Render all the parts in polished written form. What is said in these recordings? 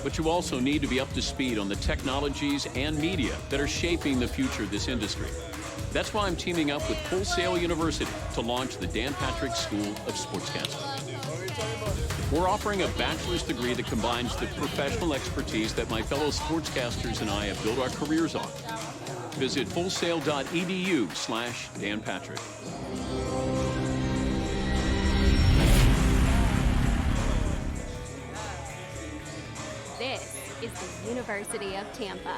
but you also need to be up to speed on the technologies and media that are shaping the future of this industry. That's why I'm teaming up with Full Sail University to launch the Dan Patrick School of Sportscaster. We're offering a bachelor's degree that combines the professional expertise that my fellow sportscasters and I have built our careers on. Visit fullsail.edu/Dan Patrick. This is the University of Tampa.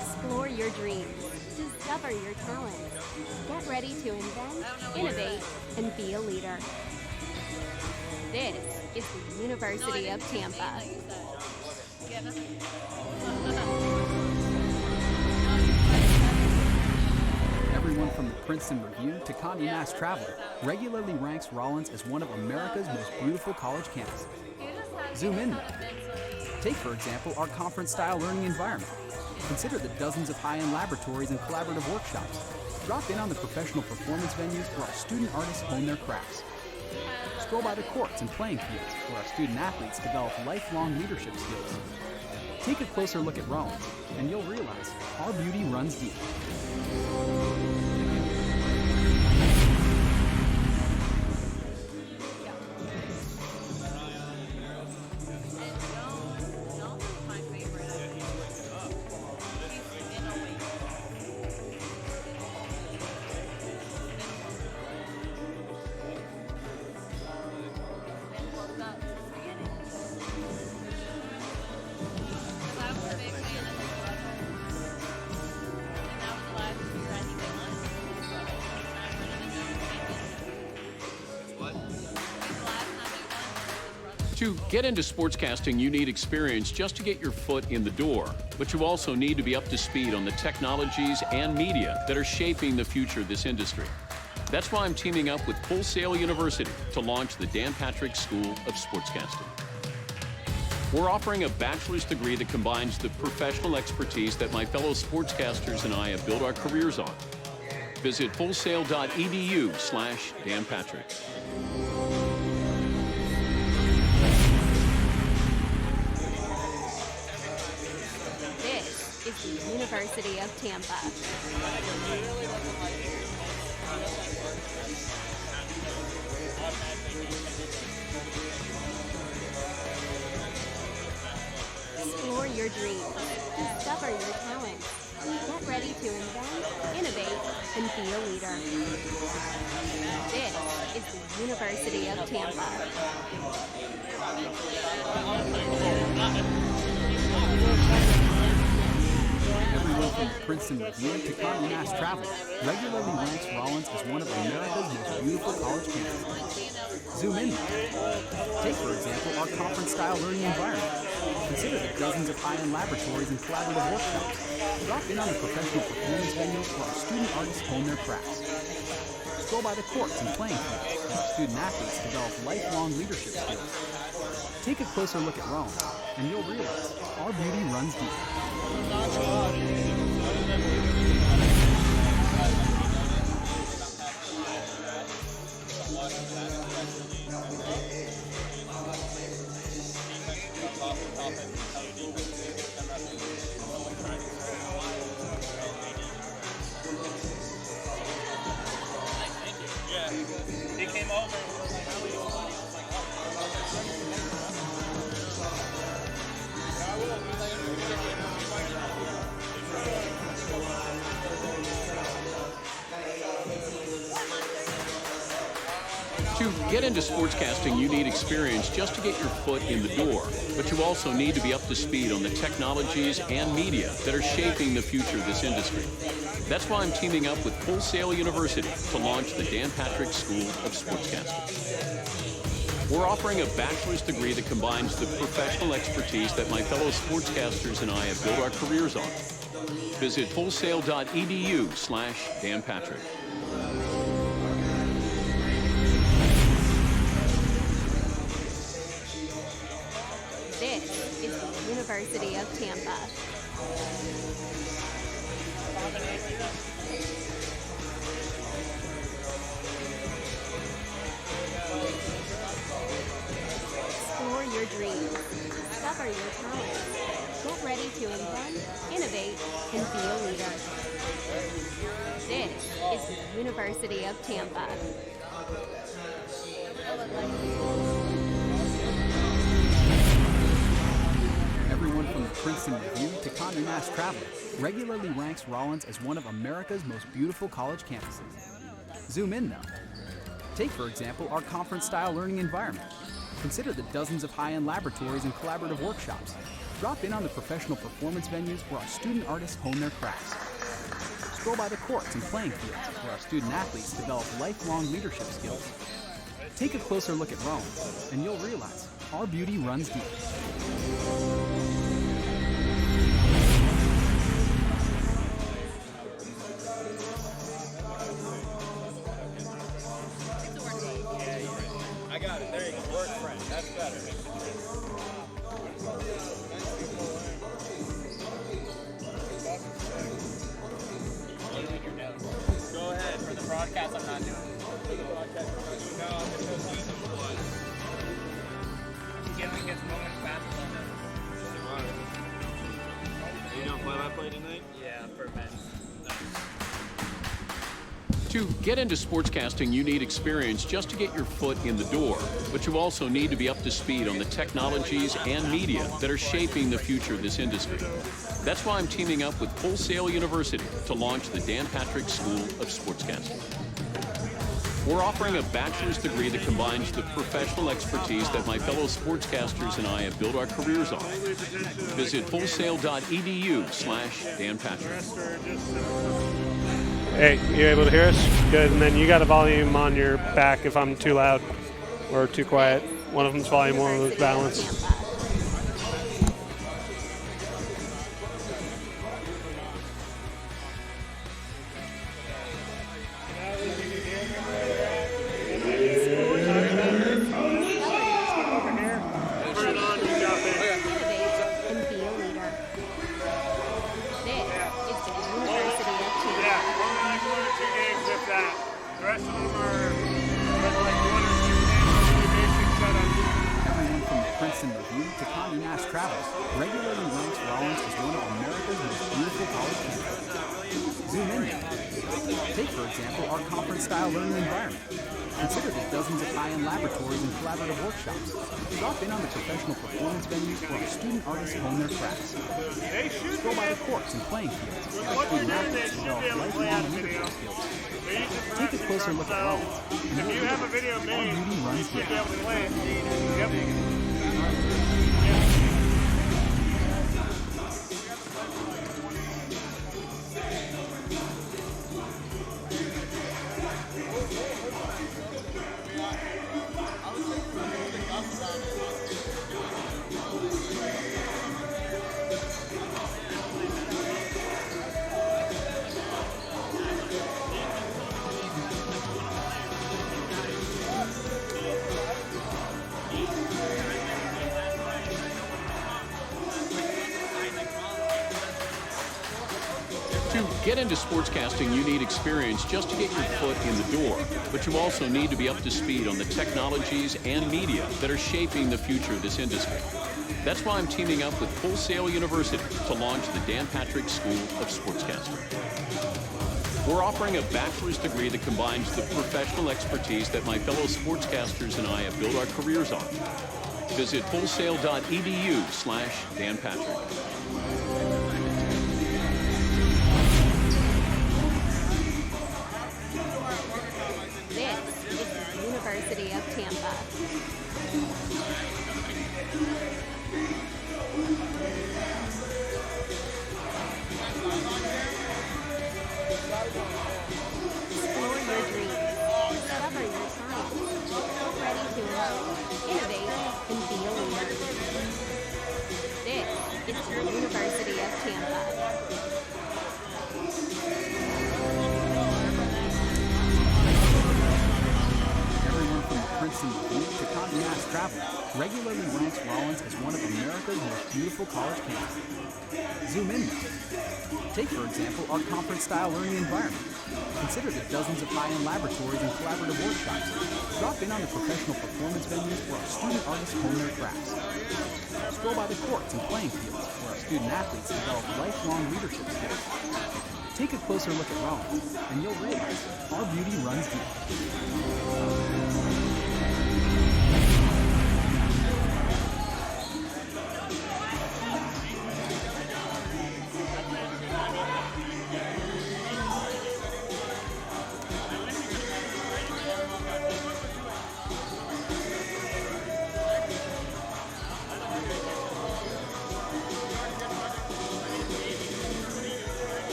Explore your dreams, discover your talents, get ready to invent, innovate, and be a leader. This is the University of Tampa. Everyone from the Princeton Review to Condé Nast Traveler regularly ranks Rollins as one of America's most beautiful college campuses. Zoom in now. Take, for example, our conference-style learning environment. Consider the dozens of high-end laboratories and collaborative workshops. Drop in on the professional performance venues where our student artists hone their crafts. Stroll by the courts and playing fields where our student athletes develop lifelong leadership skills. Take a closer look at Rollins, and you'll realize our beauty runs deep. To get into sportscasting, you need experience just to get your foot in the door, but you also need to be up to speed on the technologies and media that are shaping the future of this industry. That's why I'm teaming up with Full Sail University to launch the Dan Patrick School of Sportscasting. We're offering a bachelor's degree that combines the professional expertise that my fellow sportscasters and I have built our careers on. Visit fullsail.edu/Dan Patrick. Is the University of Tampa. Explore your dreams, discover your talents, get ready to invent, innovate, and be a leader. This is the University of Tampa. Everyone from the Princeton Review to Condé Nast Traveler regularly ranks Rollins as one of America's most beautiful college campuses. Zoom in now. Take, for example, our conference-style learning environment. Consider the dozens of high-end laboratories and collaborative workshops. Drop in on the professional performance venues where our student artists hone their crafts. Stroll by the courts and playing fields where our student athletes develop lifelong leadership skills. Take a closer look at Rollins, and you'll realize our beauty runs deep. Yeah, he came over and was like, how are you? To get into sportscasting, you need experience just to get your foot in the door, but you also need to be up to speed on the technologies and media that are shaping the future of this industry. That's why I'm teaming up with Full Sail University to launch the Dan Patrick School of Sportscaster. We're offering a bachelor's degree that combines the professional expertise that my fellow sportscasters and I have built our careers on. Visit fullsail.edu/Dan Patrick. This is the University of Tampa. This is the University of Tampa. Everyone from the Princeton Review to Condé Nast Traveler regularly ranks Rollins as one of America's most beautiful college campuses. Zoom in, though. Take, for example, our conference-style learning environment. Consider the dozens of high-end laboratories and collaborative workshops. Drop in on the professional performance venues where our student artists hone their crafts. Stroll by the courts and playing fields where our student athletes develop lifelong leadership skills. Take a closer look at Rome, and you'll realize our beauty runs deep. I got it. There you go. Work friend. That's better. Go ahead. For the broadcast, I'm not doing it. For the broadcast, I'm not doing it. No, I'm just going to see some blood. Giving his moments faster than that. You don't play-by-play tonight? Yeah, for men. To get into sportscasting, you need experience just to get your foot in the door, but you also need to be up to speed on the technologies and media that are shaping the future of this industry. That's why I'm teaming up with Full Sail University to launch the Dan Patrick School of Sportscasting. We're offering a bachelor's degree that combines the professional expertise that my fellow sportscasters and I have built our careers on. Visit fullsail.edu/Dan Patrick. Hey, you able to hear us? Good. And then you got a volume on your back if I'm too loud or too quiet. One of them's volume, one of them's balance. regularly ranks Rollins as one of America's most beautiful college campuses. Zoom in now. Take, for example, our conference-style learning environment. Consider the dozens of high-end laboratories and collaborative workshops. Drop in on the professional performance venues where our student artists hone their crafts. Stroll by the courts and playing fields where our student athletes develop lifelong leadership skills. Take a closer look at Rollins. If you have a video made, you should be able to play it. Yep. To get into sportscasting, you need experience just to get your foot in the door, but you also need to be up to speed on the technologies and media that are shaping the future of this industry. That's why I'm teaming up with Full Sail University to launch the Dan Patrick School of Sportscaster. We're offering a bachelor's degree that combines the professional expertise that my fellow sportscasters and I have built our careers on. Visit fullsail.edu/Dan Patrick. This is the University of Tampa. Explore your dreams, discover your talent, get ready to learn, innovate, and be a leader. This is the University of Tampa. Princeton Review to Condé Nast Traveler regularly ranks Rollins as one of America's most beautiful college campuses. Zoom in now. Take, for example, our conference-style learning environment. Consider the dozens of high-end laboratories and collaborative workshops. Drop in on the professional performance venues where our student artists hone their crafts. Stroll by the courts and playing fields where our student athletes develop lifelong leadership skills. Take a closer look at Rollins, and you'll realize our beauty runs deep.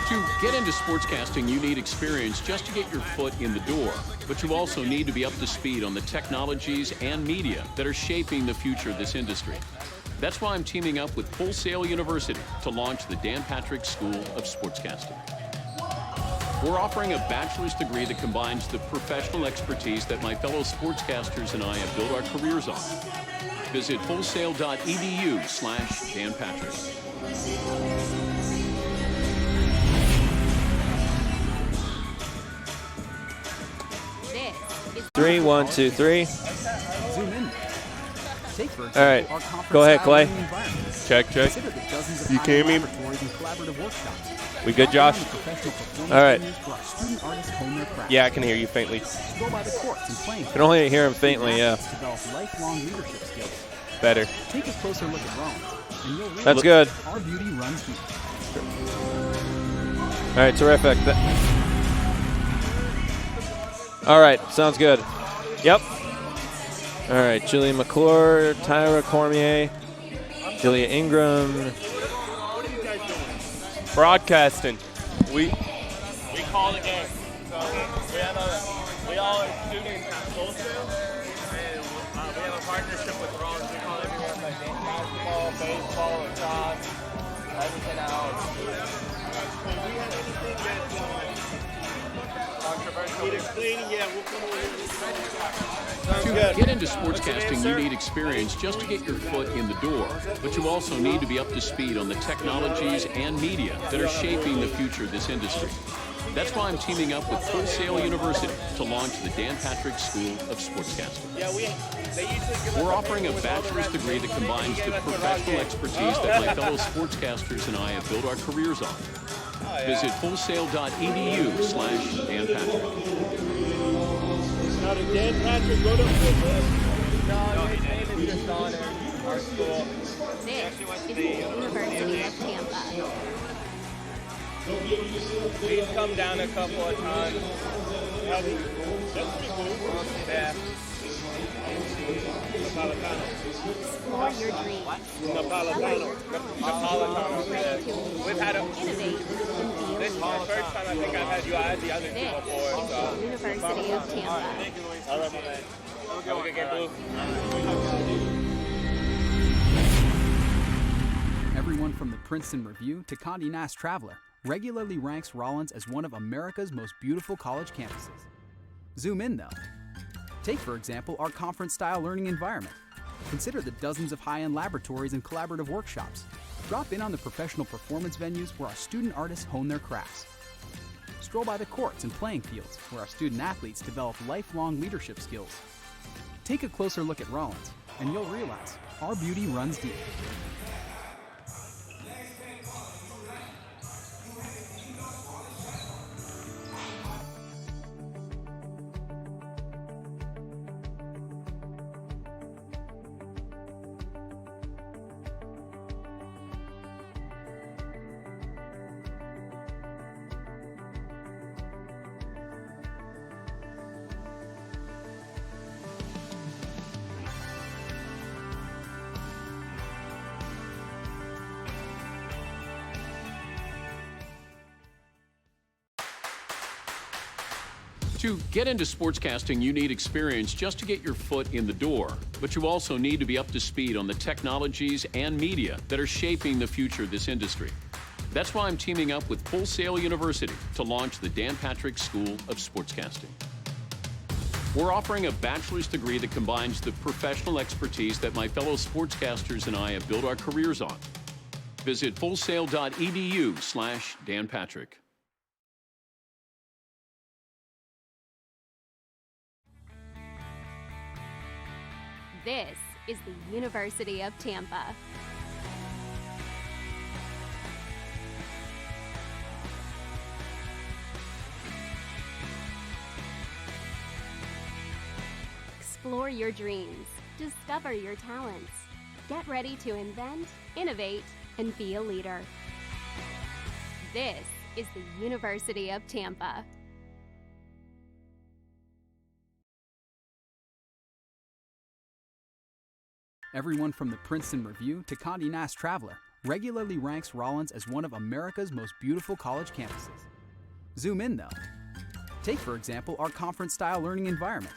To get into sportscasting, you need experience just to get your foot in the door. But you also need to be up to speed on the technologies and media that are shaping the future of this industry. That's why I'm teaming up with Full Sail University to launch the Dan Patrick School of Sportscasting. We're offering a bachelor's degree that combines the professional expertise that my fellow sportscasters and I have built our careers on. Visit fullsail.edu/danpatrick. 3, 1, 2, 3. Zoom in. Take, for example, All right. our conference Go ahead, style Clay. learning environment. Check. Consider the dozens of You high-end came in? laboratories and collaborative workshops. We good, Josh? Professional performance All right. venues where our student artists hone their craft. Yeah, I can hear you faintly. Go by the courts and playing I can only hear him faintly, yeah. athletes develop lifelong leadership skills. Better. Take a closer look at Rollins, and you'll realize That's good. our beauty runs deep. All right, terrific. All right, sounds good. Yep. All right, Julia McClure, Tyra Cormier, Julia Ingram. Broadcasting. We call the game. So we all are students at Sportscaster, and we have a partnership with Rollins. We call everything like basketball, baseball, lacrosse, everything else. If we have anything that's controversial, need explaining, yeah, we'll come over here. To get into sportscasting, you need experience just to get your foot in the door. But you also need to be up to speed on the technologies and media that are shaping the future of this industry. That's why I'm teaming up with Full Sail University to launch the Dan Patrick School of Sportscasting. We're offering a bachelor's degree that combines the professional expertise that my fellow sportscasters and I have built our careers on. Visit fullsail.edu/danpatrick. Now, did Dan Patrick go to Full Sail? No, his name is just on our school. This is the University of Tampa. He's come down a couple of times. That's pretty cool. Yeah. Explore your dreams. Napolitano. We've had a. Innovate and be a This is the leader. first time I think I've had you. I had the other two This before. is the University of Tampa. All right, my man. Have a good game, Blue. Everyone from the Princeton Review to Condé Nast Traveler regularly ranks Rollins as one of America's most beautiful college campuses. Zoom in, though. Take, for example, our conference-style learning environment. Consider the dozens of high-end laboratories and collaborative workshops. Drop in on the professional performance venues where our student artists hone their crafts. Stroll by the courts and playing fields where our student athletes develop lifelong leadership skills. Take a closer look at Rollins, and you'll realize our beauty runs deep. To get into sportscasting, you need experience just to get your foot in the door. But you also need to be up to speed on the technologies and media that are shaping the future of this industry. That's why I'm teaming up with Full Sail University to launch the Dan Patrick School of Sportscasting. We're offering a bachelor's degree that combines the professional expertise that my fellow sportscasters and I have built our careers on. Visit fullsail.edu/danpatrick. This is the University of Tampa. Explore your dreams. Discover your talents. Get ready to invent, innovate, and be a leader. This is the University of Tampa. Everyone from the Princeton Review to Condé Nast Traveler regularly ranks Rollins as one of America's most beautiful college campuses. Zoom in, though. Take, for example, our conference-style learning environment.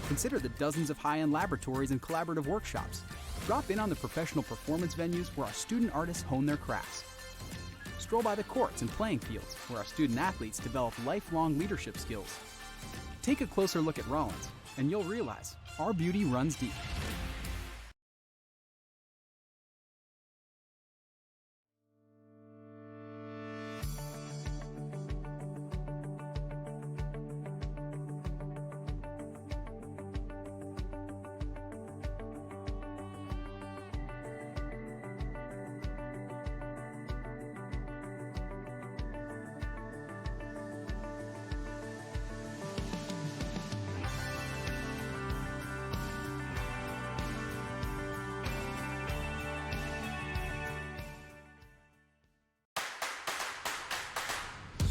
Consider the dozens of high-end laboratories and collaborative workshops. Drop in on the professional performance venues where our student artists hone their crafts. Stroll by the courts and playing fields where our student athletes develop lifelong leadership skills. Take a closer look at Rollins, and you'll realize our beauty runs deep.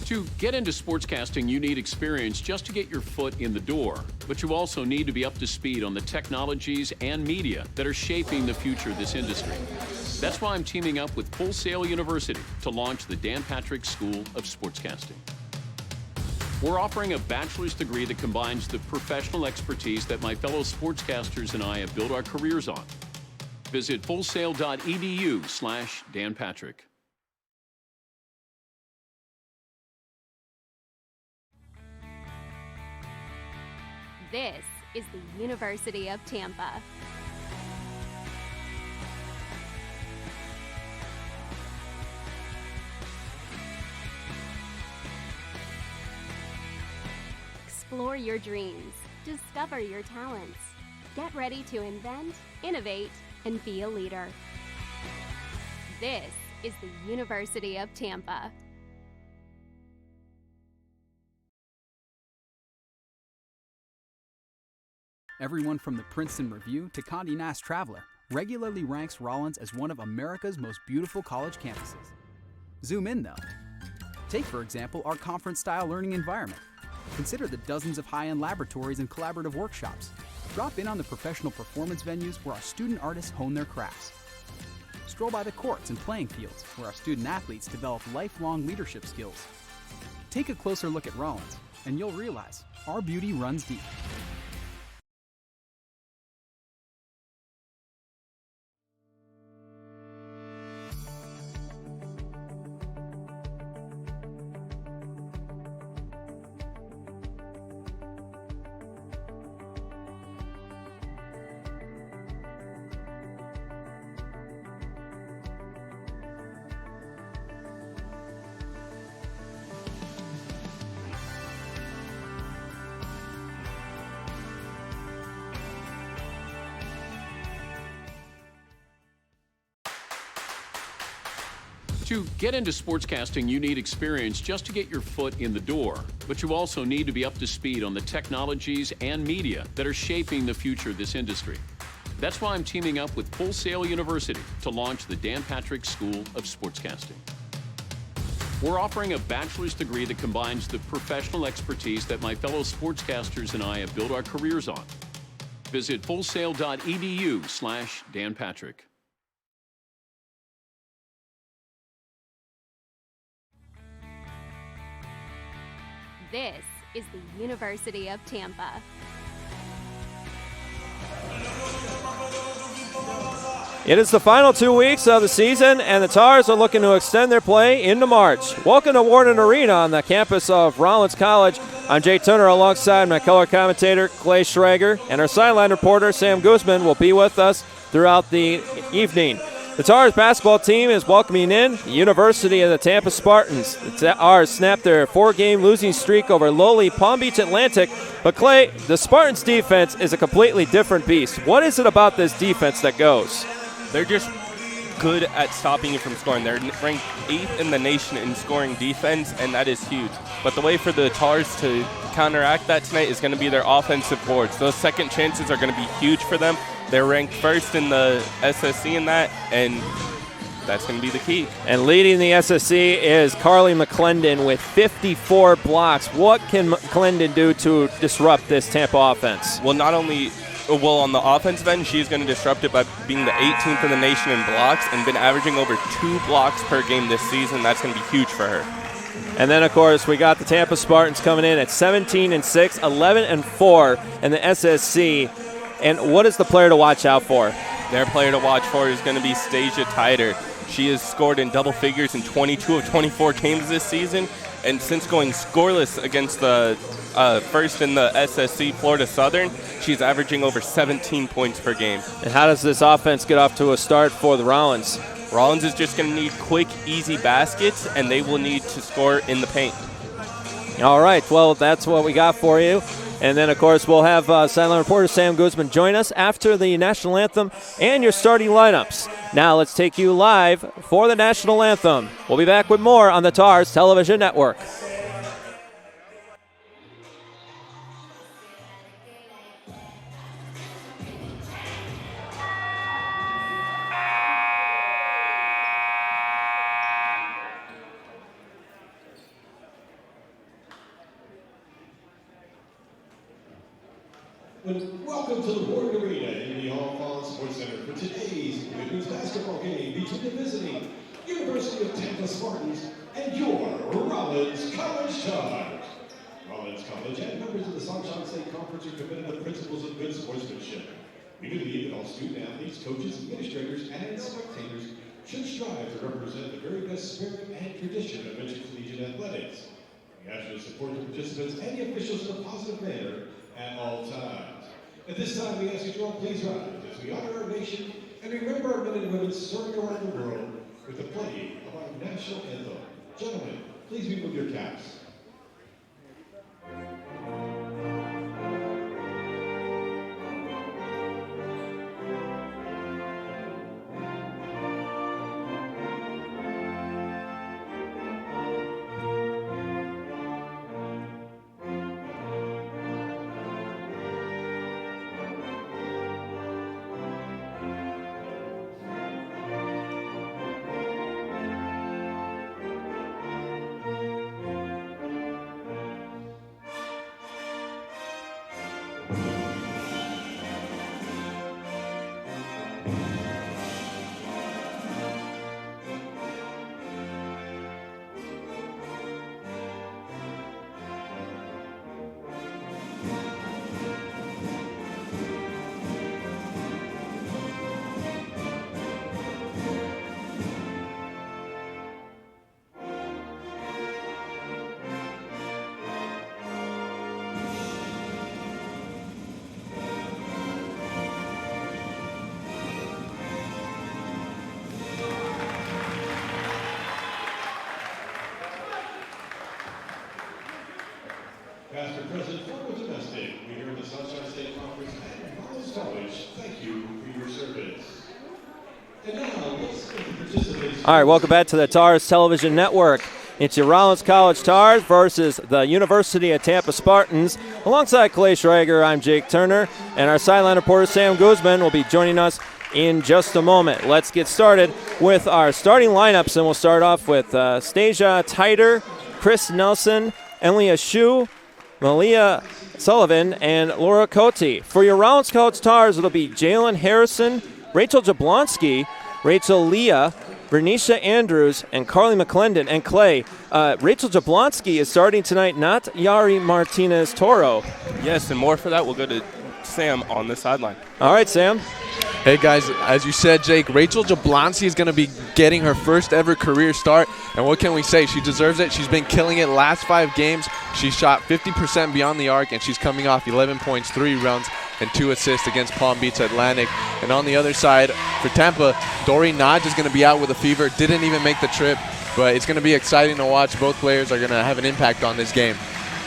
To get into sportscasting, you need experience just to get your foot in the door, but you also need to be up to speed on the technologies and media that are shaping the future of this industry. That's why I'm teaming up with Full Sail University to launch the Dan Patrick School of Sportscasting. We're offering a bachelor's degree that combines the professional expertise that my fellow sportscasters and I have built our careers on. Visit fullsail.edu/danpatrick. This is the University of Tampa. Explore your dreams. Discover your talents. Get ready to invent, innovate, and be a leader. This is the University of Tampa. Everyone from the Princeton Review to Condé Nast Traveler regularly ranks Rollins as one of America's most beautiful college campuses. Zoom in, though. Take, for example, our conference-style learning environment. Consider the dozens of high-end laboratories and collaborative workshops. Drop in on the professional performance venues where our student artists hone their crafts. Stroll by the courts and playing fields where our student athletes develop lifelong leadership skills. Take a closer look at Rollins, and you'll realize our beauty runs deep. To get into sportscasting, you need experience just to get your foot in the door, but you also need to be up to speed on the technologies and media that are shaping the future of this industry. That's why I'm teaming up with Full Sail University to launch the Dan Patrick School of Sportscasting. We're offering a bachelor's degree that combines the professional expertise that my fellow sportscasters and I have built our careers on. Visit fullsail.edu/danpatrick. This is the University of Tampa. It is the final 2 weeks of the season, and the Tars are looking to extend their play into March. Welcome to Warden Arena on the campus of Rollins College. I'm Jay Turner alongside my color commentator, Clay Schrager, and our sideline reporter, Sam Guzman, will be with us throughout the evening. The Tars basketball team is welcoming in the University of the Tampa Spartans. The Tars snapped their 4-game losing streak over lowly Palm Beach Atlantic. But Clay, the Spartans defense is a completely different beast. What is it about this defense that goes? They're just good at stopping you from scoring. They're ranked 8th in the nation in scoring defense, and that is huge. But the way for the Tars to counteract that tonight is going to be their offensive boards. Those second chances are going to be huge for them. They're ranked 1st in the SSC in that, and that's going to be the key. And leading the SSC is Karlie Mcclendon with 54 blocks. What can Mcclendon do to disrupt this Tampa offense? Well, on the offensive end, she's going to disrupt it by being the 18th in the nation in blocks and been averaging over 2 blocks per game this season. That's going to be huge for her. And then, of course, we got the Tampa Spartans coming in at 17-6, 11-4 in the SSC. And what is the player to watch out for? Their player to watch for is going to be Stasia Tider. She has scored in double figures in 22 of 24 games this season. And since going scoreless against the first in the SSC, Florida Southern, she's averaging over 17 points per game. And how does this offense get off to a start for the Rollins? Rollins is just going to need quick, easy baskets, and they will need to score in the paint. All right, well, that's what we got for you. And then, of course, we'll have sideline reporter Sam Guzman join us after the national anthem and your starting lineups. Now let's take you live for the national anthem. We'll be back with more on the Tars Television Network. Welcome to the Warden Arena in the Hall Falls Sports Center for today's women's basketball game between the visiting University of Tampa Spartans and your Rollins College Tars. Rollins College and members of the Sunshine State Conference are committed to principles of good sportsmanship. We believe that all student athletes, coaches, administrators, and spectators should strive to represent the very best spirit and tradition of intercollegiate athletics. We ask you to support the participants and the officials in a positive manner at all times. At this time, we ask you to all please rise as we honor our nation and remember our men and women serving around the world with the playing of our national anthem. Gentlemen, please remove your caps. Past or present, former domestic, we here in the Sunshine State Conference and Rollins College, thank you for your service. And now, let's get the participants. All right, welcome back to the Tars Television Network. It's your Rollins College Tars versus the University of Tampa Spartans. Alongside Clay Schrager, I'm Jake Turner, and our sideline reporter Sam Guzman will be joining us in just a moment. Let's get started with our starting lineups, and we'll start off with Stasia Tider, Chris Nelson, Elia Shu, Malia Sullivan, and Laura Cote. For your Rollins College Tars, it'll be Jalen Harrison, Rachel Jablonski, Rachel Leah, Bernicia Andrews, and Karlie Mcclendon. And Clay, Rachel Jablonski is starting tonight, not Yari Martinez-Toro. Yes, and more for that, we'll go to Sam on the sideline. All right, Sam. Hey, guys, as you said, Jake, Rachel Jablonski is going to be getting her first ever career start. And what can we say? She deserves it. She's been killing it last 5 games. She shot 50% beyond the arc, and she's coming off 11 points, 3 rebounds, and 2 assists against Palm Beach Atlantic. And on the other side, for Tampa, Dori Nodge is going to be out with a fever. Didn't even make the trip, but it's going to be exciting to watch. Both players are going to have an impact on this game.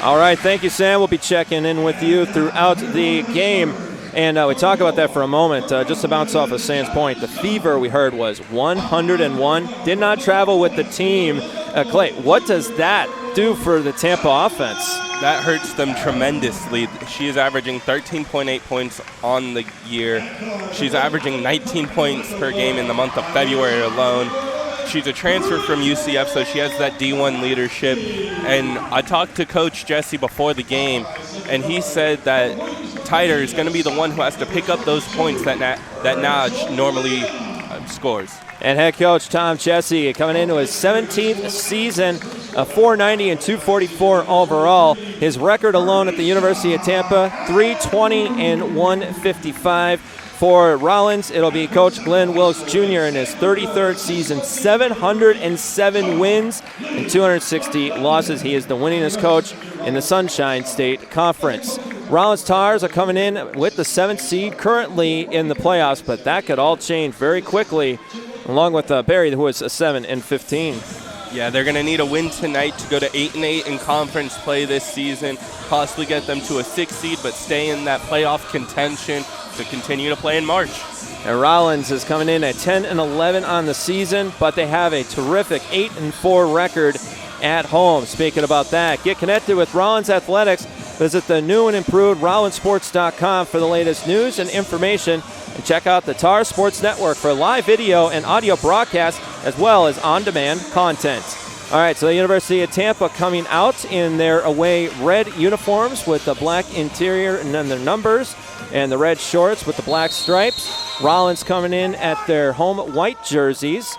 All right, thank you, Sam. We'll be checking in with you throughout the game. And we talk about that for a moment. Just to bounce off of Sam's point, the fever we heard was 101. Did not travel with the team. Clay, what does that do for the Tampa offense? That hurts them tremendously. She is averaging 13.8 points on the year. She's averaging 19 points per game in the month of February alone. She's a transfer from UCF, so she has that D1 leadership. And I talked to Coach Jesse before the game, and he said that Tyder is going to be the one who has to pick up those points that Nodge normally scores. And head coach Tom Jesse coming into his 17th season, a 490 and 244 overall. His record alone at the University of Tampa, 320 and 155. For Rollins, it'll be Coach Glenn Wilkes Jr. in his 33rd season, 707 wins and 260 losses. He is the winningest coach in the Sunshine State Conference. Rollins Tars are coming in with the 7th seed currently in the playoffs, but that could all change very quickly, along with Barry, who is 7 and 15. Yeah, they're going to need a win tonight to go to 8-8 in conference play this season, possibly get them to a 6th seed, but stay in that playoff contention to continue to play in March. And Rollins is coming in at 10 and 11 on the season, but they have a terrific 8 and 4 record at home. Speaking about that, get connected with Rollins Athletics. Visit the new and improved rollinsports.com for the latest news and information, and check out the Tar Sports Network for live video and audio broadcasts, as well as on-demand content. All right, so the University of Tampa coming out in their away red uniforms with the black interior and then their numbers, and the red shorts with the black stripes. Rollins coming in at their home white jerseys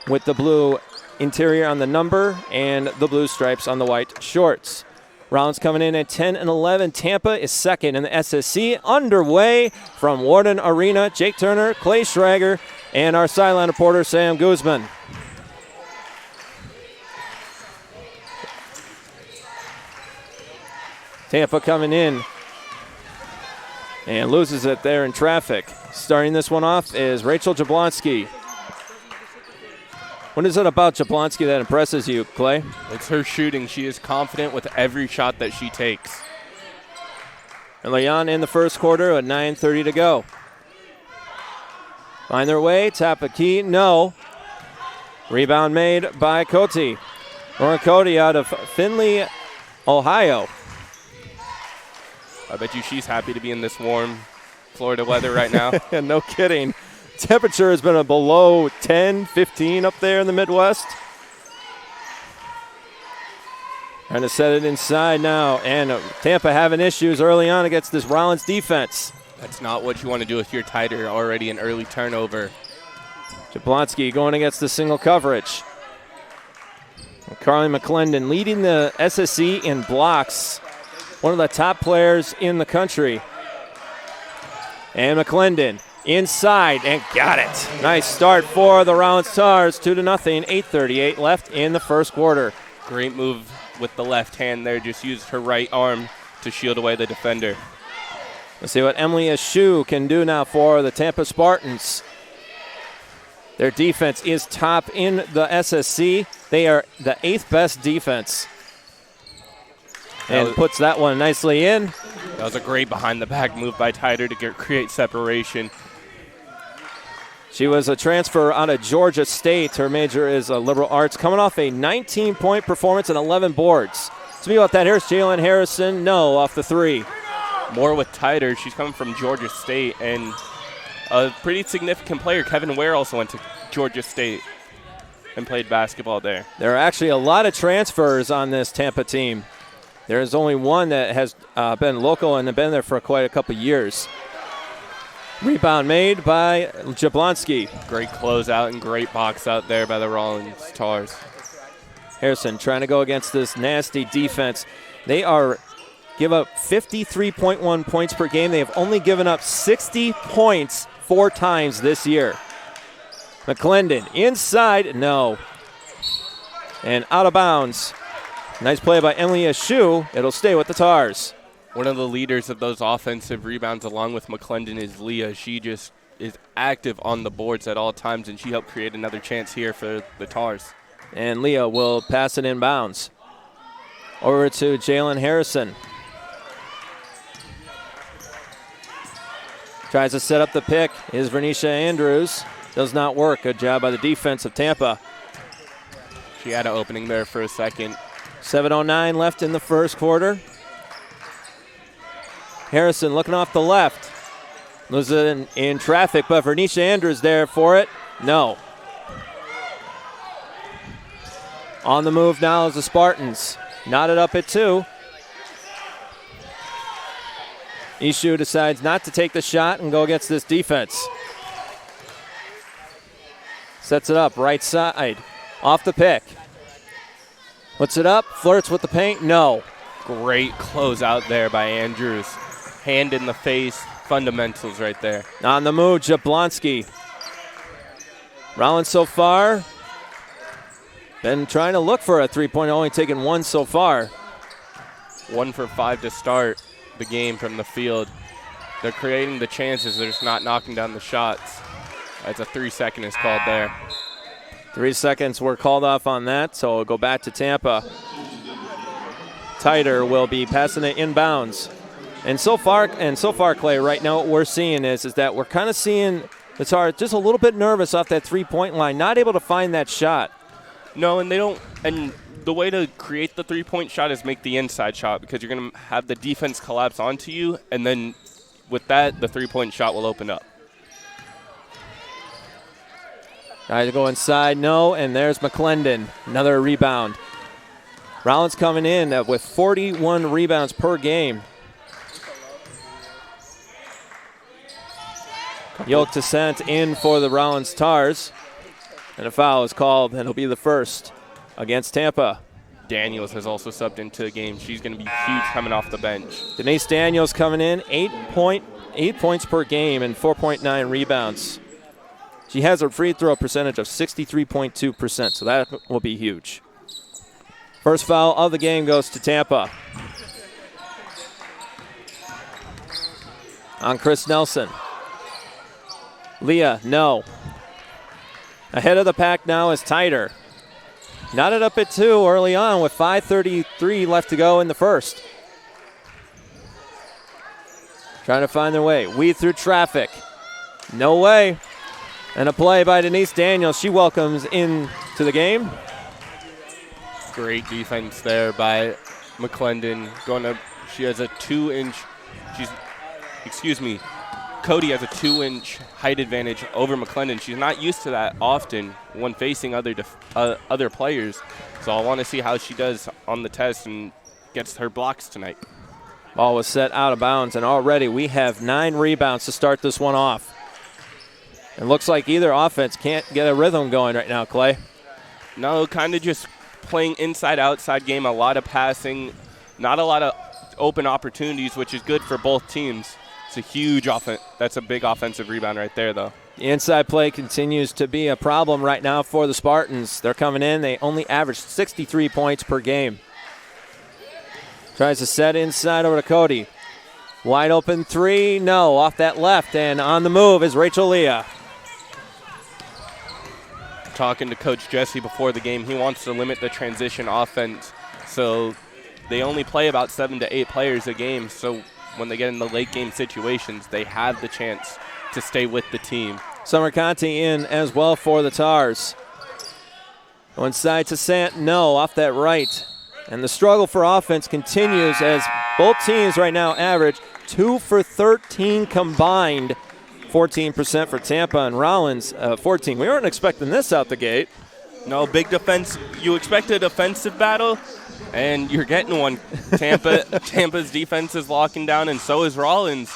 with the blue interior on the number and the blue stripes on the white shorts. Rollins coming in at 10 and 11. Tampa is second in the SSC. Underway from Warden Arena, Jake Turner, Clay Schrager, and our sideline reporter, Sam Guzman. Tampa coming in and loses it there in traffic. Starting this one off is Rachel Jablonski. What is it about Jablonski that impresses you, Clay? It's her shooting. She is confident with every shot that she takes. And Leon in the first quarter at 9:30 to go. Find their way, tap a key, no. Rebound made by Cote. Lauren Cote out of Findlay, Ohio. I bet you she's happy to be in this warm Florida weather right now. No kidding. Temperature has been below 10, 15 up there in the Midwest. Trying to set it inside now. And Tampa having issues early on against this Rollins defense. That's not what you want to do if you're tighter already an early turnover. Jablonski going against the single coverage. Karlie Mcclendon leading the SSC in blocks. One of the top players in the country. And Mcclendon inside and got it. Nice start for the Rollins Tars, 2-0, 8:38 left in the first quarter. Great move with the left hand there. Just used her right arm to shield away the defender. Let's see what Emily Ashu can do now for the Tampa Spartans. Their defense is top in the SSC. They are the 8th best defense. And puts that one nicely in. That was a great behind-the-back move by Tyder to create separation. She was a transfer out of Georgia State. Her major is liberal arts. Coming off a 19-point performance and 11 boards. Speaking about that, here's Jalen Harrison. No, off the three. More with Tyder. She's coming from Georgia State. And a pretty significant player, Kevin Ware, also went to Georgia State and played basketball there. There are actually a lot of transfers on this Tampa team. There is only one that has been local and been there for quite a couple years. Rebound made by Jablonski. Great closeout and great box out there by the Rollins Tars. Harrison trying to go against this nasty defense. They give up 53.1 points per game. They have only given up 60 points 4 times this year. Mcclendon inside, no. And out of bounds. Nice play by Emily Ashu. It'll stay with the Tars. One of the leaders of those offensive rebounds along with McClendon is Leah. She just is active on the boards at all times, and she helped create another chance here for the Tars. And Leah will pass it inbounds. Over to Jalen Harrison. Tries to set up the pick. Is Vernisha Andrews. Does not work. Good job by the defense of Tampa. She had an opening there for a second. 7:09 left in the first quarter. Harrison looking off the left. Loses in traffic, but Vernisha Andrews there for it. No. On the move now is the Spartans. Knotted up at 2. Ishu decides not to take the shot and go against this defense. Sets it up right side. Off the pick. Puts it up, flirts with the paint. No. Great closeout there by Andrews. Hand in the face, fundamentals right there. On the move, Jablonski. Rollins so far been trying to look for a three-point, only taken 1 so far. 1 for 5 to start the game from the field. They're creating the chances, they're just not knocking down the shots. That's a 3-second is called there. 3 seconds were called off on that, so we'll go back to Tampa. Tighter will be passing it inbounds. And so far, Clay, right now what we're seeing is that we're kind of seeing the Tars just a little bit nervous off that three-point line, not able to find that shot. No, and they don't. And the way to create the three-point shot is make the inside shot, because you're going to have the defense collapse onto you, and then with that, the three-point shot will open up. Tries to go inside, no, and there's McClendon, another rebound. Rollins coming in with 41 rebounds per game. Yoke Descent in for the Rollins Tars. And a foul is called, and it'll be the first against Tampa. Daniels has also subbed into the game. She's going to be huge coming off the bench. Denise Daniels coming in, 8 points per game and 4.9 rebounds. She has a free throw percentage of 63.2%, so that will be huge. First foul of the game goes to Tampa. On Chris Nelson. Leah, no. Ahead of the pack now is Tighter. Knotted up at 2 early on with 5:33 left to go in the first. Trying to find their way. Weed through traffic. No way. And a play by Denise Daniels. She welcomes into the game. Great defense there by McClendon. She has a 2-inch. Cody has a 2-inch height advantage over McClendon. She's not used to that often when facing other players. So I want to see how she does on the test and gets her blocks tonight. Ball was set out of bounds, and already we have 9 rebounds to start this one off. It looks like either offense can't get a rhythm going right now, Clay. No, kind of just playing inside-outside game, a lot of passing, not a lot of open opportunities, which is good for both teams. It's a huge offense. That's a big offensive rebound right there, though. The inside play continues to be a problem right now for the Spartans. They're coming in. They only average 63 points per game. Tries to set inside over to Cody. Wide open 3. No, off that left. And on the move is Rachel Leah. Talking to Coach Jesse before the game, he wants to limit the transition offense. So they only play about 7 to 8 players a game. So when they get in the late game situations, they have the chance to stay with the team. Summer Conti in as well for the Tars. Going side to Sant, no, off that right. And the struggle for offense continues as both teams right now average 2 for 13 combined. 14% for Tampa and Rollins, 14. We weren't expecting this out the gate. No, big defense. You expected a defensive battle, and you're getting one. Tampa's defense is locking down, and so is Rollins.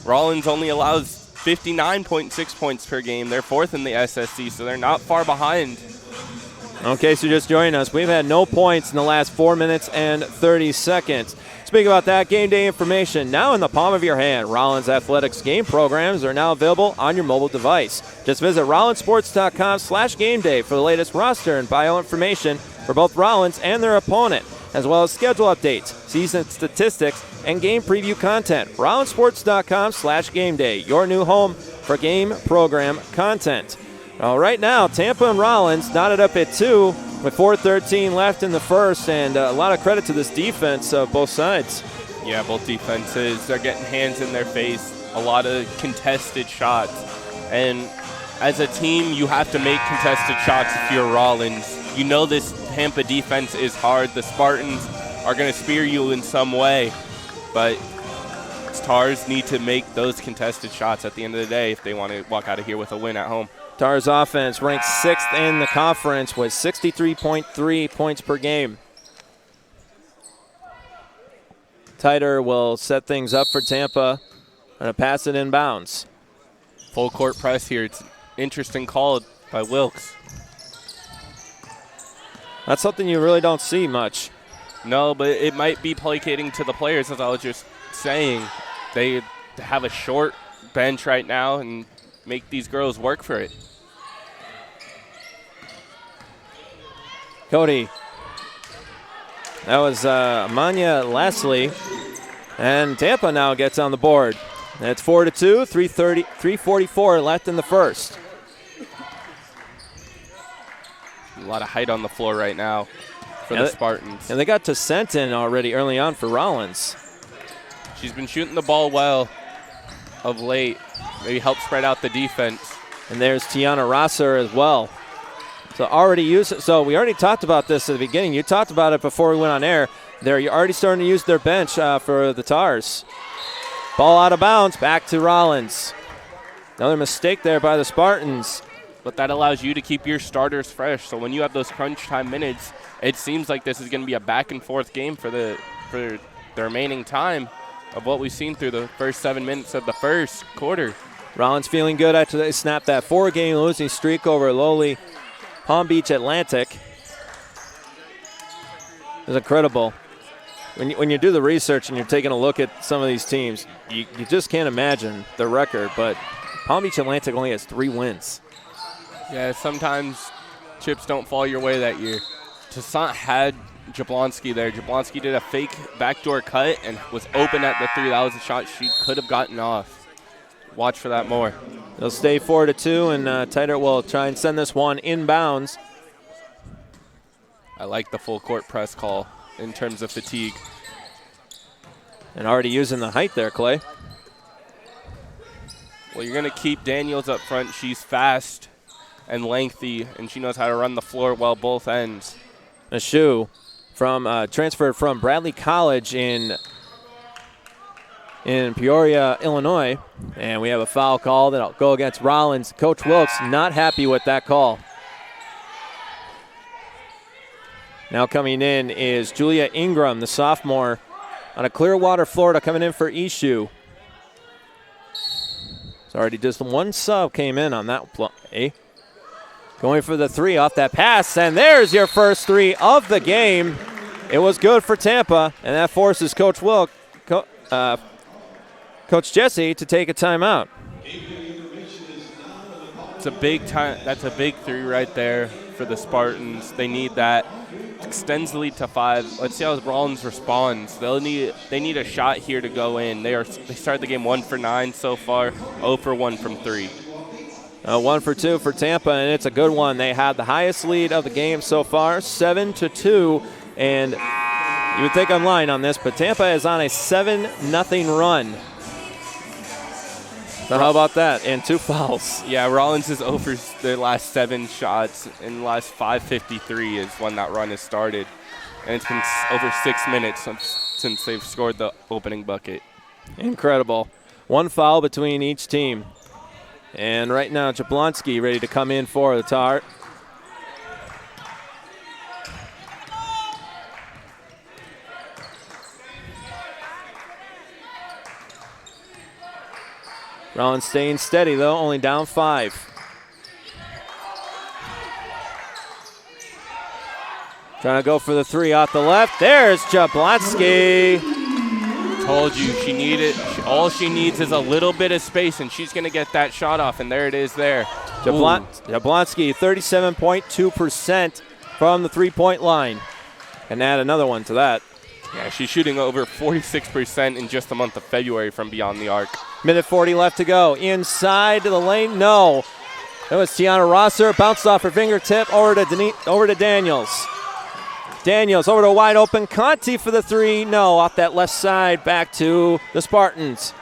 Rollins only allows 59.6 points per game. They're 4th in the SSC, so they're not far behind. In case you're just joining us, we've had no points in the last 4 minutes and 30 seconds. Speaking about that, game day information now in the palm of your hand. Rollins Athletics game programs are now available on your mobile device. Just visit rollinsports.com/gameday for the latest roster and bio information for both Rollins and their opponent. as well as schedule updates, season statistics, and game preview content. RollinsSports.com/gameday, your new home for game program content. Well, right now, Tampa and Rollins knotted up at 2 with 4:13 left in the first, and a lot of credit to this defense of both sides. Yeah, both defenses, they're getting hands in their face, a lot of contested shots. And as a team, you have to make contested shots if you're Rollins. You know this Tampa defense is hard. The Spartans are going to spear you in some way, but Tars need to make those contested shots at the end of the day if they want to walk out of here with a win at home. Tars offense ranked 6th in the conference with 63.3 points per game. Titer will set things up for Tampa and a pass it inbounds. Full court press here. It's interesting call by Wilkes. That's something you really don't see much. No, but it might be placating to the players, as I was just saying. They have a short bench right now and make these girls work for it. Cody. That was Manya Leslie. And Tampa now gets on the board. And it's 4-2, 3:44 left in the first. A lot of height on the floor right now for the Spartans. And they got to Senton already early on for Rollins. She's been shooting the ball well of late. Maybe help spread out the defense. And there's Tiana Rosser as well. So we already talked about this at the beginning. You talked about it before we went on air. You're already starting to use their bench for the Tars. Ball out of bounds, back to Rollins. Another mistake there by the Spartans. But that allows you to keep your starters fresh. So when you have those crunch time minutes, it seems like this is going to be a back and forth game for the remaining time of what we've seen through the first 7 minutes of the first quarter. Rollins feeling good after they snapped that 4-game losing streak over lowly Palm Beach Atlantic. It was incredible. When you do the research and you're taking a look at some of these teams, you just can't imagine the record, but Palm Beach Atlantic only has 3 wins. Yeah, sometimes chips don't fall your way that year. Toussaint had Jablonski there. Jablonski did a fake backdoor cut and was open at the 3. That was a shot she could have gotten off. Watch for that more. They'll stay 4-2, and Titer will try and send this one inbounds. I like the full court press call in terms of fatigue. And already using the height there, Clay. Well, you're going to keep Daniels up front. She's fast and lengthy, and she knows how to run the floor well both ends. Michoud transferred from Bradley College in Peoria, Illinois. And we have a foul call that'll go against Rollins. Coach Wilkes not happy with that call. Now coming in is Julia Ingram, the sophomore, on a Clearwater, Florida, coming in for Ishu. It's already just one sub came in on that play. Going for the 3 off that pass, and there's your first 3 of the game. It was good for Tampa, and that forces Coach Coach Jesse to take a timeout. It's a big time. That's a big 3 right there for the Spartans. They need that. Extends the lead to 5. Let's see how Rollins responds. They need a shot here to go in. They started the game 1 for 9 so far, 0 for 1 from 3. 1 for 2 for Tampa, and it's a good one. They had the highest lead of the game so far, 7-2, and you would think I'm lying on this, but Tampa is on a 7-0 run. So how about that? And 2 fouls. Yeah, Rollins is over their last 7 shots. In the last 5:53 is when that run has started. And it's been over 6 minutes since they've scored the opening bucket. Incredible. 1 foul between each team. And right now, Jablonski ready to come in for the Tar. Rollins staying steady, though, only down 5. Trying to go for the 3 off the left. There's Jablonski. Told you all she needs is a little bit of space, and she's going to get that shot off, and there it is there. Jablonski, 37.2% from the 3-point line. and add another one to that. Yeah, she's shooting over 46% in just the month of February from beyond the arc. Minute 40 left to go. Inside to the lane, no. That was Tiana Rosser. Bounced off her fingertip over to Daniels. Daniels over to a wide open Conti for the three. No, off that left side, back to the Spartans.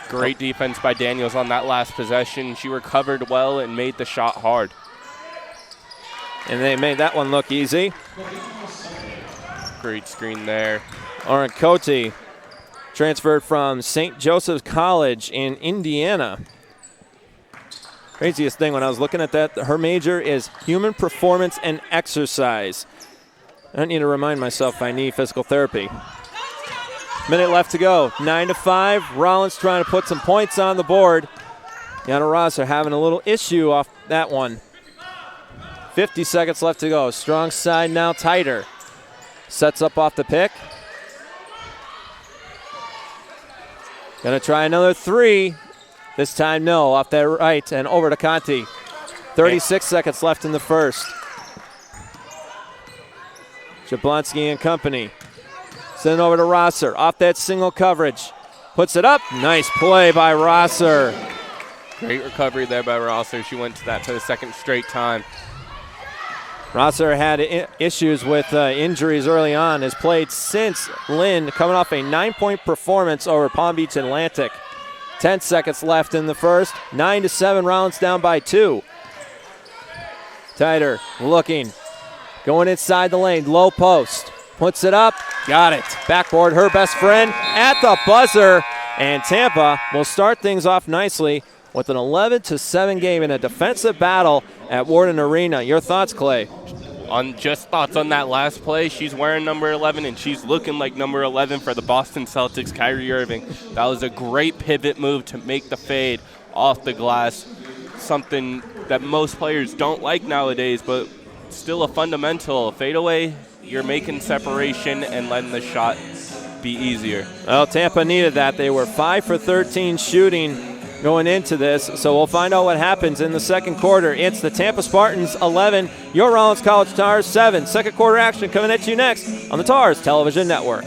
Great defense by Daniels on that last possession. She recovered well and made the shot hard. And they made that one look easy. Great screen there. Lauren Cote transferred from St. Joseph's College in Indiana. Craziest thing when I was looking at that, her major is human performance and exercise. I don't need to remind myself I need physical therapy. Minute left to go, 9-5. Rollins trying to put some points on the board. Tiana Rosser having a little issue off that one. 50 seconds left to go. Strong side now, tighter. Sets up off the pick. Gonna try another three. This time, no, off that right and over to Conti. 36 seconds left in the first. Jablonski and company. Send it over to Rosser. Off that single coverage. Puts it up. Nice play by Rosser. Great recovery there by Rosser. She went to that for the second straight time. Rosser had issues with injuries early on. Has played since Lynn, coming off a 9-point performance over Palm Beach Atlantic. 10 seconds left in the first. 9-7, Rollins down by 2. Tighter, looking. Going inside the lane, low post. Puts it up, got it. Backboard, her best friend at the buzzer. And Tampa will start things off nicely with an 11-7 game in a defensive battle at Warden Arena. Your thoughts, Clay? Thoughts on that last play. She's wearing number 11, and she's looking like number 11 for the Boston Celtics, Kyrie Irving. That was a great pivot move to make the fade off the glass, something that most players don't like nowadays, but still a fundamental. Fadeaway, you're making separation and letting the shot be easier. Well, Tampa needed that. They were 5 for 13 shooting going into this, so we'll find out what happens in the second quarter. It's the Tampa Spartans 11, your Rollins College Tars 7. Second quarter action coming at you next on the Tars Television Network.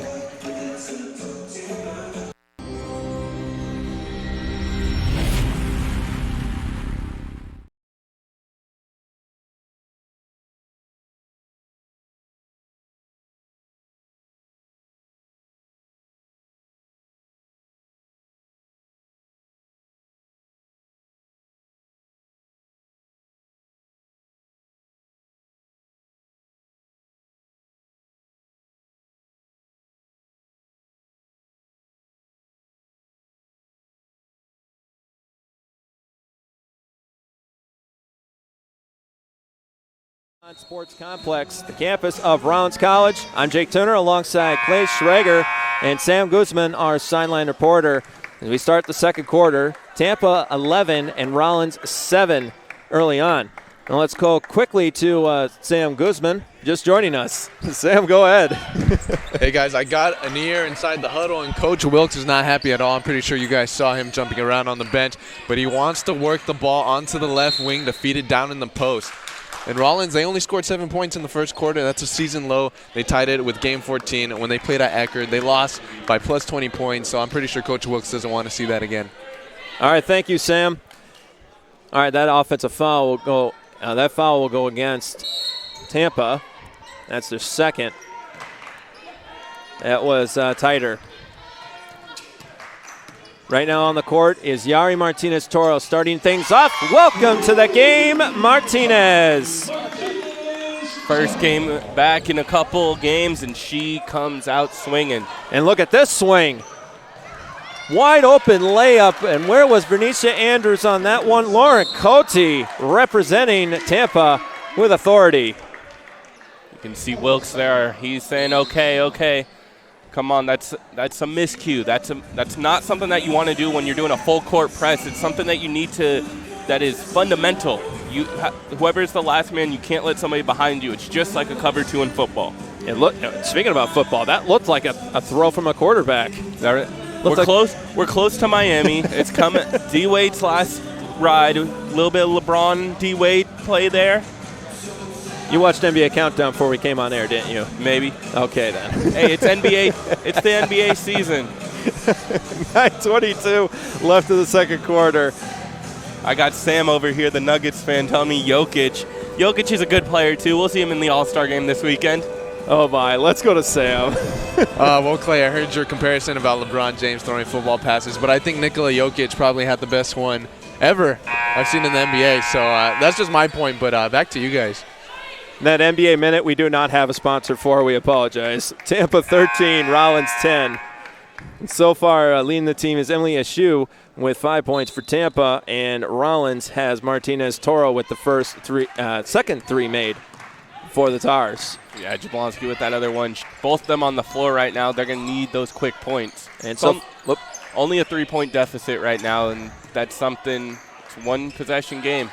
Sports Complex, the campus of Rollins College. I'm Jake Turner alongside Clay Schrager and Sam Guzman, our sideline reporter. As we start the second quarter, Tampa 11 and Rollins 7 early on. Now let's go quickly to Sam Guzman, just joining us. Sam, go ahead. Hey guys, I got an ear inside the huddle, and Coach Wilkes is not happy at all. I'm pretty sure you guys saw him jumping around on the bench, but he wants to work the ball onto the left wing to feed it down in the post. And Rollins, they only scored 7 points in the first quarter. That's a season low. They tied it with game 14. When they played at Eckerd, they lost by plus 20 points, so I'm pretty sure Coach Wilkes doesn't want to see that again. All right, thank you, Sam. All right, that offensive foul will go. That foul will go against Tampa. That's their second. That was tighter. Right now on the court is Yari Martinez-Toro starting things off. Welcome to the game, Martinez. First game back in a couple games, and she comes out swinging. And look at this swing. Wide open layup, and where was Bernicia Andrews on that one? Lauren Cote representing Tampa with authority. You can see Wilkes there. He's saying, okay. Come on, that's a miscue. That's not something that you want to do when you're doing a full court press. It's something that you need to, that is fundamental. Whoever's the last man, you can't let somebody behind you. It's just like a cover 2 in football. Speaking about football, that looked like a throw from a quarterback. We're close to Miami. It's coming. D-Wade's last ride, a little bit of LeBron D-Wade play there. You watched NBA Countdown before we came on air, didn't you? Maybe. Okay, then. Hey, it's NBA. It's the NBA season. 9:22 left of the second quarter. I got Sam over here, the Nuggets fan, telling me Jokic. Jokic is a good player, too. We'll see him in the All-Star game this weekend. Oh, my. Let's go to Sam. Well, Clay, I heard your comparison about LeBron James throwing football passes, but I think Nikola Jokic probably had the best one ever I've seen in the NBA. So that's just my point, but back to you guys. That NBA Minute we do not have a sponsor for. We apologize. Tampa 13, Rollins 10. And so far, leading the team is Emily Ashu with 5 points for Tampa, and Rollins has Martinez Toro with the second three made for the Tars. Yeah, Jablonski with that other one. Both of them on the floor right now. They're going to need those quick points. And so only a 3-point deficit right now, and that's something. It's one possession game.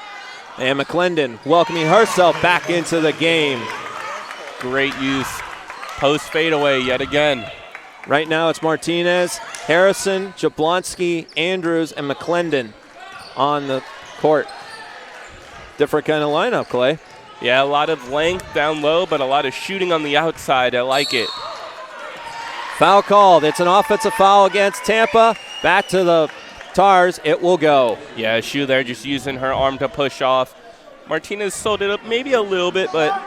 And Mcclendon welcoming herself back into the game. Great use. Post fadeaway yet again. Right now it's Martinez, Harrison, Jablonski, Andrews, and Mcclendon on the court. Different kind of lineup, Clay. Yeah, a lot of length down low, but a lot of shooting on the outside. I like it. Foul called. It's an offensive foul against Tampa. Back to the Tars. It will go. Yeah, Shu there just using her arm to push off. Martinez sold it up maybe a little bit, but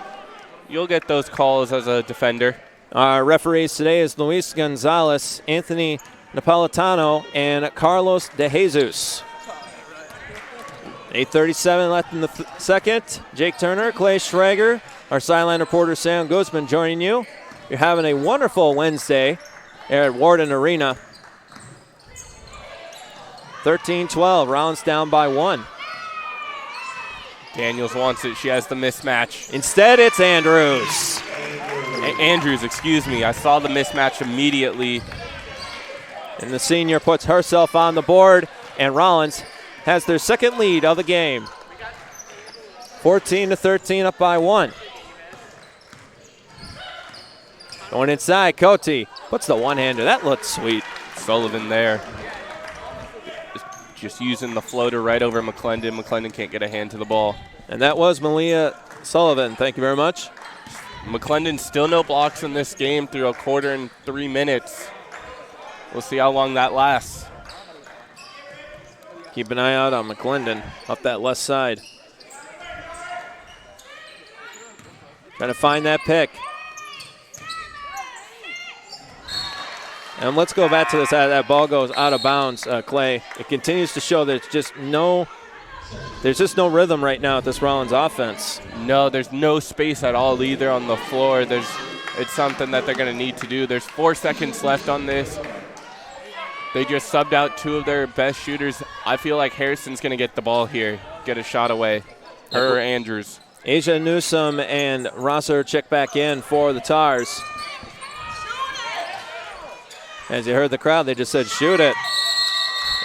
you'll get those calls as a defender. Our referees today is Luis Gonzalez, Anthony Napolitano, and Carlos De Jesus. 8:37 left in the second. Jake Turner, Clay Schrager, our sideline reporter Sam Guzman joining you. You're having a wonderful Wednesday here at Warden Arena. 13-12, Rollins down by 1. Daniels wants it. She has the mismatch. Instead, it's Andrews. Andrews, excuse me. I saw the mismatch immediately. And the senior puts herself on the board, and Rollins has their second lead of the game. 14-13 up by 1. Going inside, Cote puts the one-hander. That looks sweet. Sullivan there. Just using the floater right over Mcclendon. Mcclendon can't get a hand to the ball. And that was Malia Sullivan. Thank you very much. Mcclendon still no blocks in this game through a quarter and 3 minutes. We'll see how long that lasts. Keep an eye out on Mcclendon up that left side. Trying to find that pick. And let's go back to this. That ball goes out of bounds, Clay. It continues to show that there's just no rhythm right now at this Rollins offense. No, there's no space at all either on the floor. It's something that they're going to need to do. There's 4 seconds left on this. They just subbed out 2 of their best shooters. I feel like Harrison's going to get the ball here, get a shot away. Her or Andrews. Asia Newsom and Rosser check back in for the Tars. As you heard the crowd, they just said, shoot it.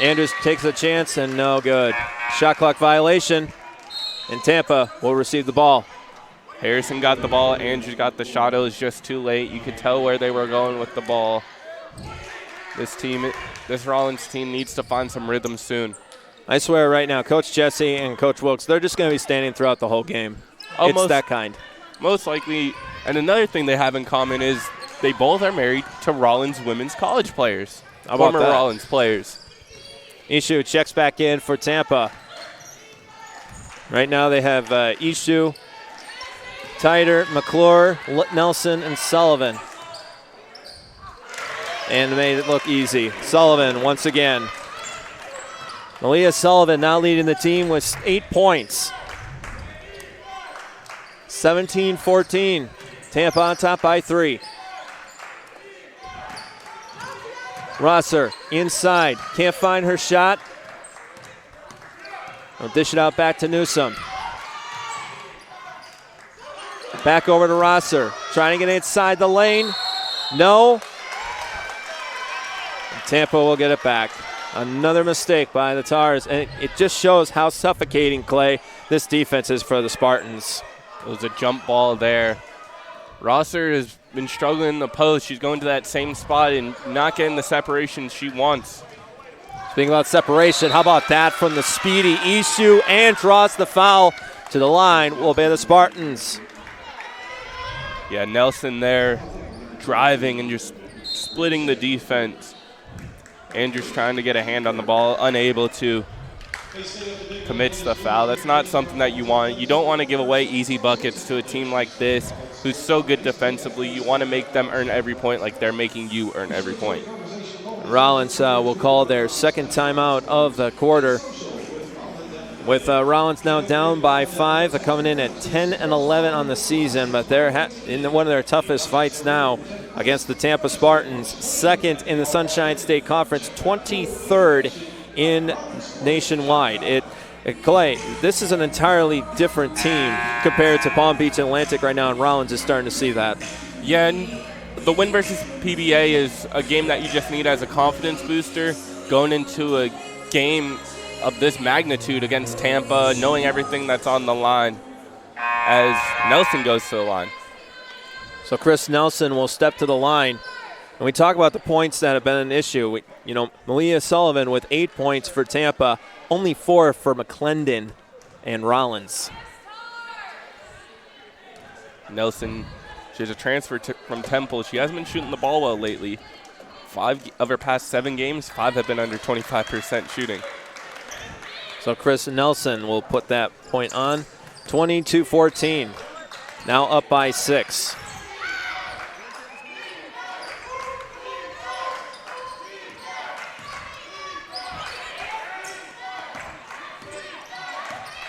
Andrews takes a chance and no good. Shot clock violation, and Tampa will receive the ball. Harrison got the ball. Andrews got the shot. It was just too late. You could tell where they were going with the ball. This Rollins team needs to find some rhythm soon. I swear right now, Coach Jesse and Coach Wilkes, they're just going to be standing throughout the whole game. It's that kind. Most likely. And another thing they have in common is they both are married to Rollins women's college players. Former Rollins players. Ishu checks back in for Tampa. Right now they have Ishu, Tider, McClure, Nelson, and Sullivan. And made it look easy. Sullivan once again. Malia Sullivan now leading the team with 8 points. 17-14. Tampa on top by 3. Rosser inside. Can't find her shot. We'll dish it out back to Newsom. Back over to Rosser. Trying to get inside the lane. No. And Tampa will get it back. Another mistake by the Tars. And it just shows how suffocating, Clay, this defense is for the Spartans. It was a jump ball there. Rosser has been struggling in the post. She's going to that same spot and not getting the separation she wants. Speaking about separation, how about that from the speedy Ishu, and draws the foul to the line will be the Spartans. Yeah, Nelson there driving and just splitting the defense. Andrews trying to get a hand on the ball, unable to. Commits the foul. That's not something that you want. You don't want to give away easy buckets to a team like this who's so good defensively. You want to make them earn every point like they're making you earn every point. Rollins will call their second timeout of the quarter. With Rollins now down by 5, they're coming in at 10 and 11 on the season, but they're in one of their toughest fights now against the Tampa Spartans, second in the Sunshine State Conference, 23rd in nationwide. Clay, this is an entirely different team compared to Palm Beach Atlantic right now, and Rollins is starting to see that. Yeah, and the win versus PBA is a game that you just need as a confidence booster going into a game of this magnitude against Tampa, knowing everything that's on the line as Nelson goes to the line. So Chris Nelson will step to the line. And we talk about the points that have been an issue. Nikki Sullivan with 8 points for Tampa, only 4 for Mcclendon and Rollins. Nelson, she's a transfer from Temple. She hasn't been shooting the ball well lately. 5 of her past 7 games, 5 have been under 25% shooting. So Chris Nelson will put that point on. 22-14. Now up by 6.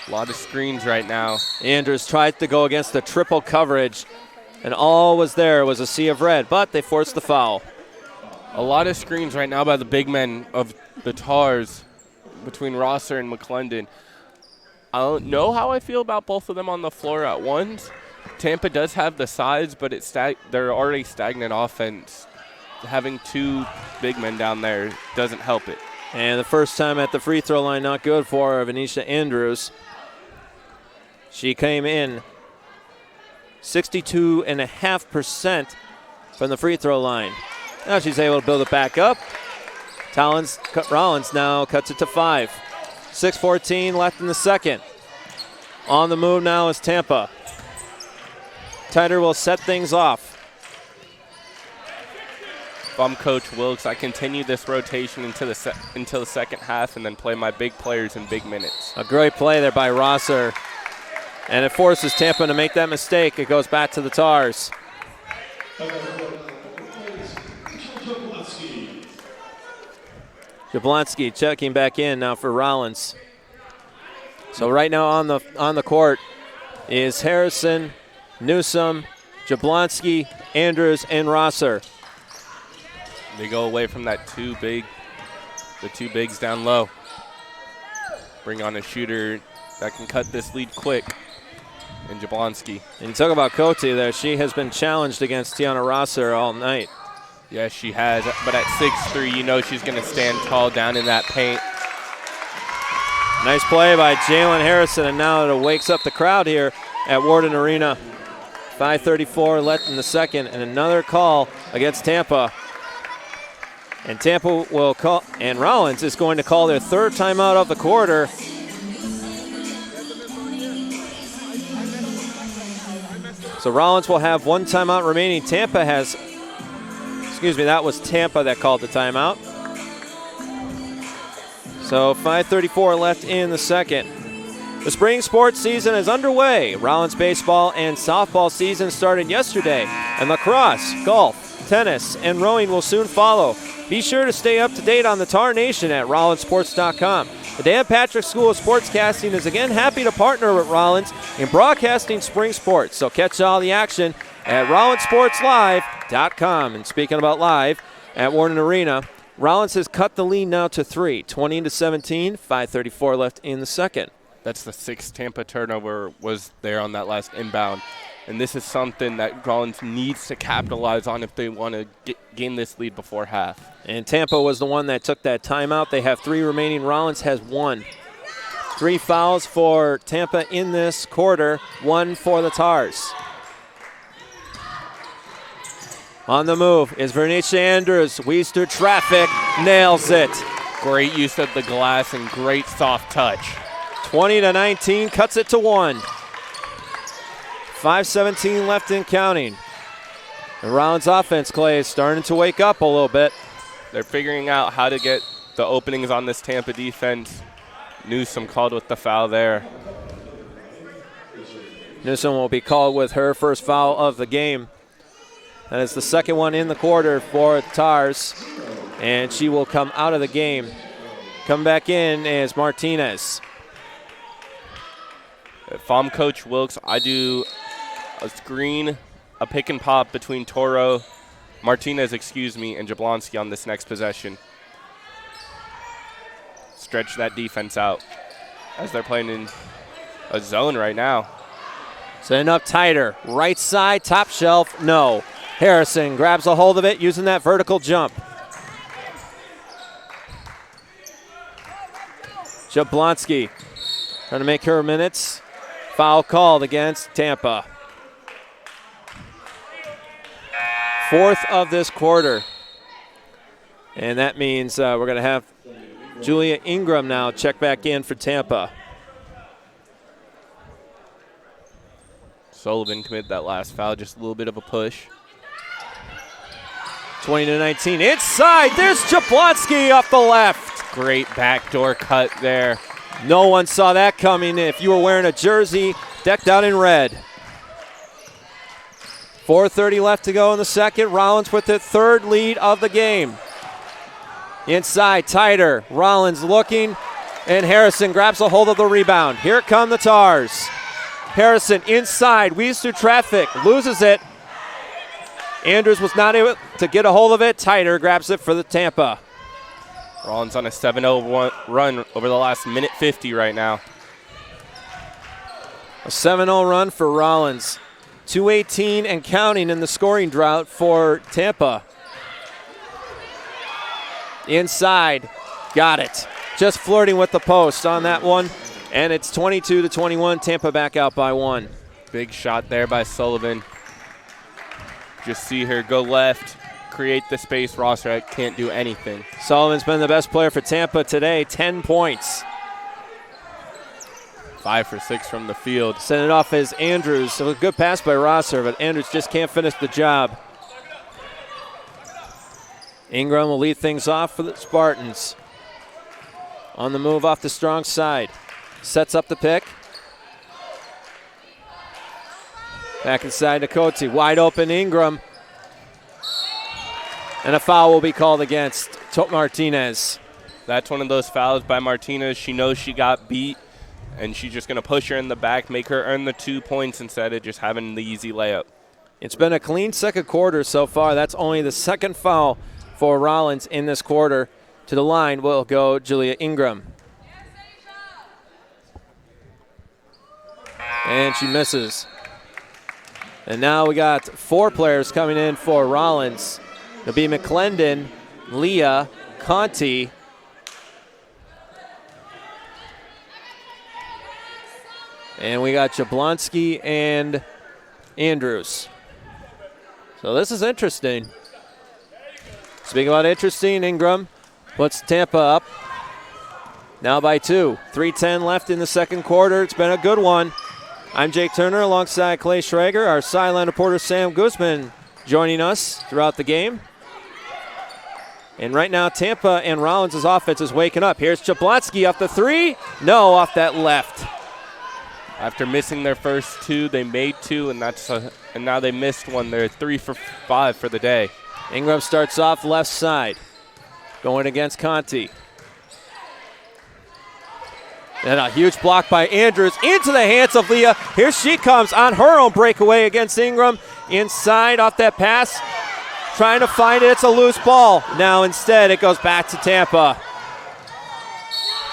A lot of screens right now. Andrews tried to go against the triple coverage, and all was there was a sea of red, but they forced the foul. A lot of screens right now by the big men of the Tars between Rosser and Mcclendon. I don't know how I feel about both of them on the floor at once. Tampa does have the size, but they're already stagnant offense. Having 2 big men down there doesn't help it. And the first time at the free throw line, not good for Venetia Andrews. She came in 62.5% from the free throw line. Now she's able to build it back up. Rollins now cuts it to 5. 6:14 left in the second. On the move now is Tampa. Titer will set things off. If I'm Coach Wilkes, I continue this rotation until the second half and then play my big players in big minutes. A great play there by Rosser. And it forces Tampa to make that mistake. It goes back to the Tars. Jablonski checking back in now for Rollins. So right now on the court is Harrison, Newsom, Jablonski, Andrews, and Rosser. They go away from that the 2 bigs down low. Bring on a shooter that can cut this lead quick. And Jablonski. And you talk about Cote there. She has been challenged against Tiana Rosser all night. Yes, she has. But at 6'3", you know she's going to stand tall down in that paint. Nice play by Jalen Harrison, and now it wakes up the crowd here at Warden Arena. 5:34 left in the second, and another call against Tampa. And Tampa will call, and Rollins is going to call their 3rd timeout of the quarter. So Rollins will have 1 timeout remaining. Tampa has, that was Tampa that called the timeout. So 5:34 left in the second. The spring sports season is underway. Rollins baseball and softball season started yesterday, and lacrosse, golf, tennis, and rowing will soon follow. Be sure to stay up to date on the Tar Nation at rollinsports.com. The Dan Patrick School of Sportscasting is again happy to partner with Rollins in broadcasting spring sports. So catch all the action at rollinsportslive.com. And speaking about live, at Warden Arena, Rollins has cut the lead now to 3, 20-17, 5:34 left in the second. That's the 6th Tampa turnover was there on that last inbound. And this is something that Rollins needs to capitalize on if they want to gain this lead before half. And Tampa was the one that took that timeout. They have 3 remaining. Rollins has 1. 3 fouls for Tampa in this quarter, 1 for the Tars. On the move is Venetia Andrews. Weaves through traffic, nails it. Great use of the glass and great soft touch. 20-19, cuts it to 1. 5:17 left in counting. The Rollins offense, Clay, is starting to wake up a little bit. They're figuring out how to get the openings on this Tampa defense. Newsom called with the foul there. Newsom will be called with her first foul of the game. That is the second one in the quarter for the Tars. And she will come out of the game. Come back in as Martinez. If I'm Coach Wilkes, I do a screen, a pick and pop between Martinez, and Jablonski on this next possession. Stretch that defense out as they're playing in a zone right now. Setting up tighter. Right side, top shelf, no. Harrison grabs a hold of it using that vertical jump. Jablonski trying to make her minutes. Foul called against Tampa. Fourth of this quarter. And that means we're going to have Julia Ingram now check back in for Tampa. Sullivan committed that last foul, just a little bit of a push. 20-19, inside, there's Jablonski off the left. Great backdoor cut there. No one saw that coming if you were wearing a jersey decked out in red. 4:30 left to go in the second. Rollins with the third lead of the game. Inside, tighter. Rollins looking, and Harrison grabs a hold of the rebound. Here come the Tars. Harrison inside, weaves through traffic, loses it. Andrews was not able to get a hold of it. Tighter grabs it for the Tampa. Rollins on a 7-0 run over the last minute 50 right now. A 7-0 run for Rollins. 2:18 and counting in the scoring drought for Tampa. Inside, got it. Just flirting with the post on that one. And it's 22-21, Tampa back out by 1. Big shot there by Sullivan. Just see her go left, create the space. Roster can't do anything. Sullivan's been the best player for Tampa today, 10 points. 5 for 6 from the field. Send it off as Andrews. So a good pass by Rosser, but Andrews just can't finish the job. Ingram will lead things off for the Spartans. On the move off the strong side. Sets up the pick. Back inside to Cote. Wide open Ingram. And a foul will be called against Martinez. That's one of those fouls by Martinez. She knows she got beat, and she's just going to push her in the back, make her earn the 2 points instead of just having the easy layup. It's been a clean second quarter so far. That's only the second foul for Rollins in this quarter. To the line will go Julia Ingram. And she misses. And now we got 4 players coming in for Rollins. It'll be Mcclendon, Leah, Conti, and we got Jablonski and Andrews. So this is interesting. Speaking about interesting, Ingram puts Tampa up now by 2. 3:10 left in the second quarter. It's been a good one. I'm Jake Turner alongside Clay Schrager, our sideline reporter Sam Guzman joining us throughout the game. And right now Tampa and Rollins' offense is waking up. Here's Jablonski off the 3. No, off that left. After missing their first 2, they made 2, and now they missed 1. They're 3 for 5 for the day. Ingram starts off left side, going against Conti. And a huge block by Andrews into the hands of Leah. Here she comes on her own breakaway against Ingram. Inside off that pass, trying to find it. It's a loose ball. Now instead it goes back to Tampa.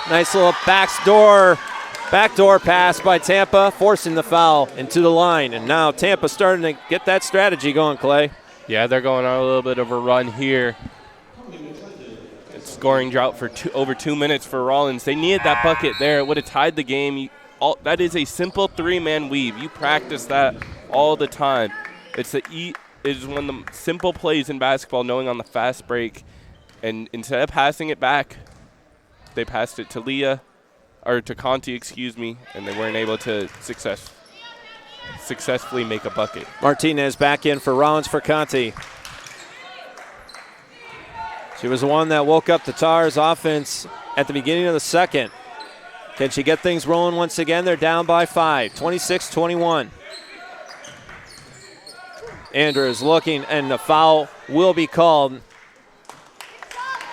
Nice little backdoor pass by Tampa, forcing the foul into the line. And now Tampa starting to get that strategy going, Clay. Yeah, they're going on a little bit of a run here. Scoring drought for over 2 minutes for Rollins. They needed that bucket there. It would have tied the game. That is a simple 3-man weave. You practice that all the time. It is one of the simple plays in basketball, knowing on the fast break. And instead of passing it back, they passed it to Conti, and they weren't able to success. successfully make a bucket. Martinez back in for Rollins for Conti. She was the one that woke up the Tars offense at the beginning of the second. Can she get things rolling once again? They're down by 5, 26-21. Andrews looking, and the foul will be called.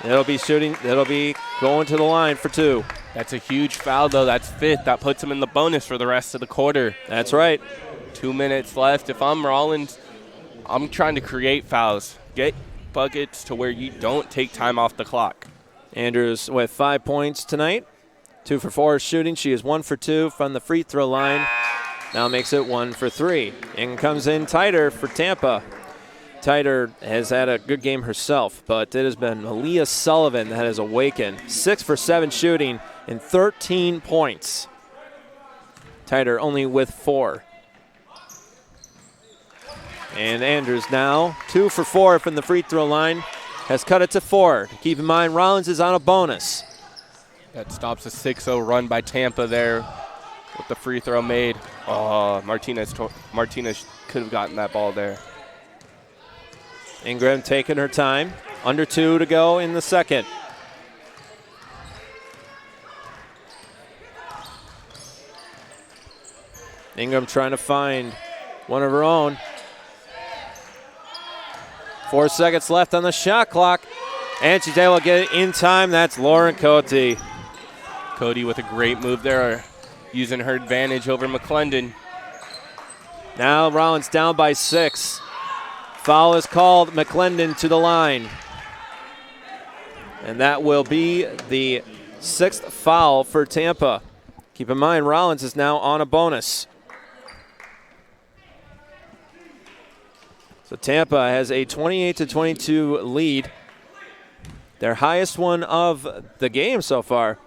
It'll be shooting. It'll be going to the line for 2. That's a huge foul, though. That's 5th. That puts them in the bonus for the rest of the quarter. That's right. 2 minutes left. If I'm Rollins, I'm trying to create fouls. Get buckets to where you don't take time off the clock. Andrews with 5 points tonight. 2 for 4 shooting. She is 1 for 2 from the free throw line. Now makes it 1 for 3. In comes in Tighter for Tampa. Tighter has had a good game herself, but it has been Nikki Sullivan that has awakened. 6 for 7 shooting and 13 points. Tighter only with 4. And Andrews now 2 for 4 from the free throw line. Has cut it to 4. Keep in mind, Rollins is on a bonus. That stops a 6-0 run by Tampa there with the free throw made. Oh, Martinez could have gotten that ball there. Ingram taking her time. Under 2 to go in the second. Ingram trying to find one of her own. 4 seconds left on the shot clock. And she's able to get it in time. That's Lauren Cote. Cody with a great move there, using her advantage over Mcclendon. Now Rollins down by 6. Foul is called. Mcclendon to the line. And that will be the 6th foul for Tampa. Keep in mind, Rollins is now on a bonus. So Tampa has a 28-22 lead. Their highest one of the game so far.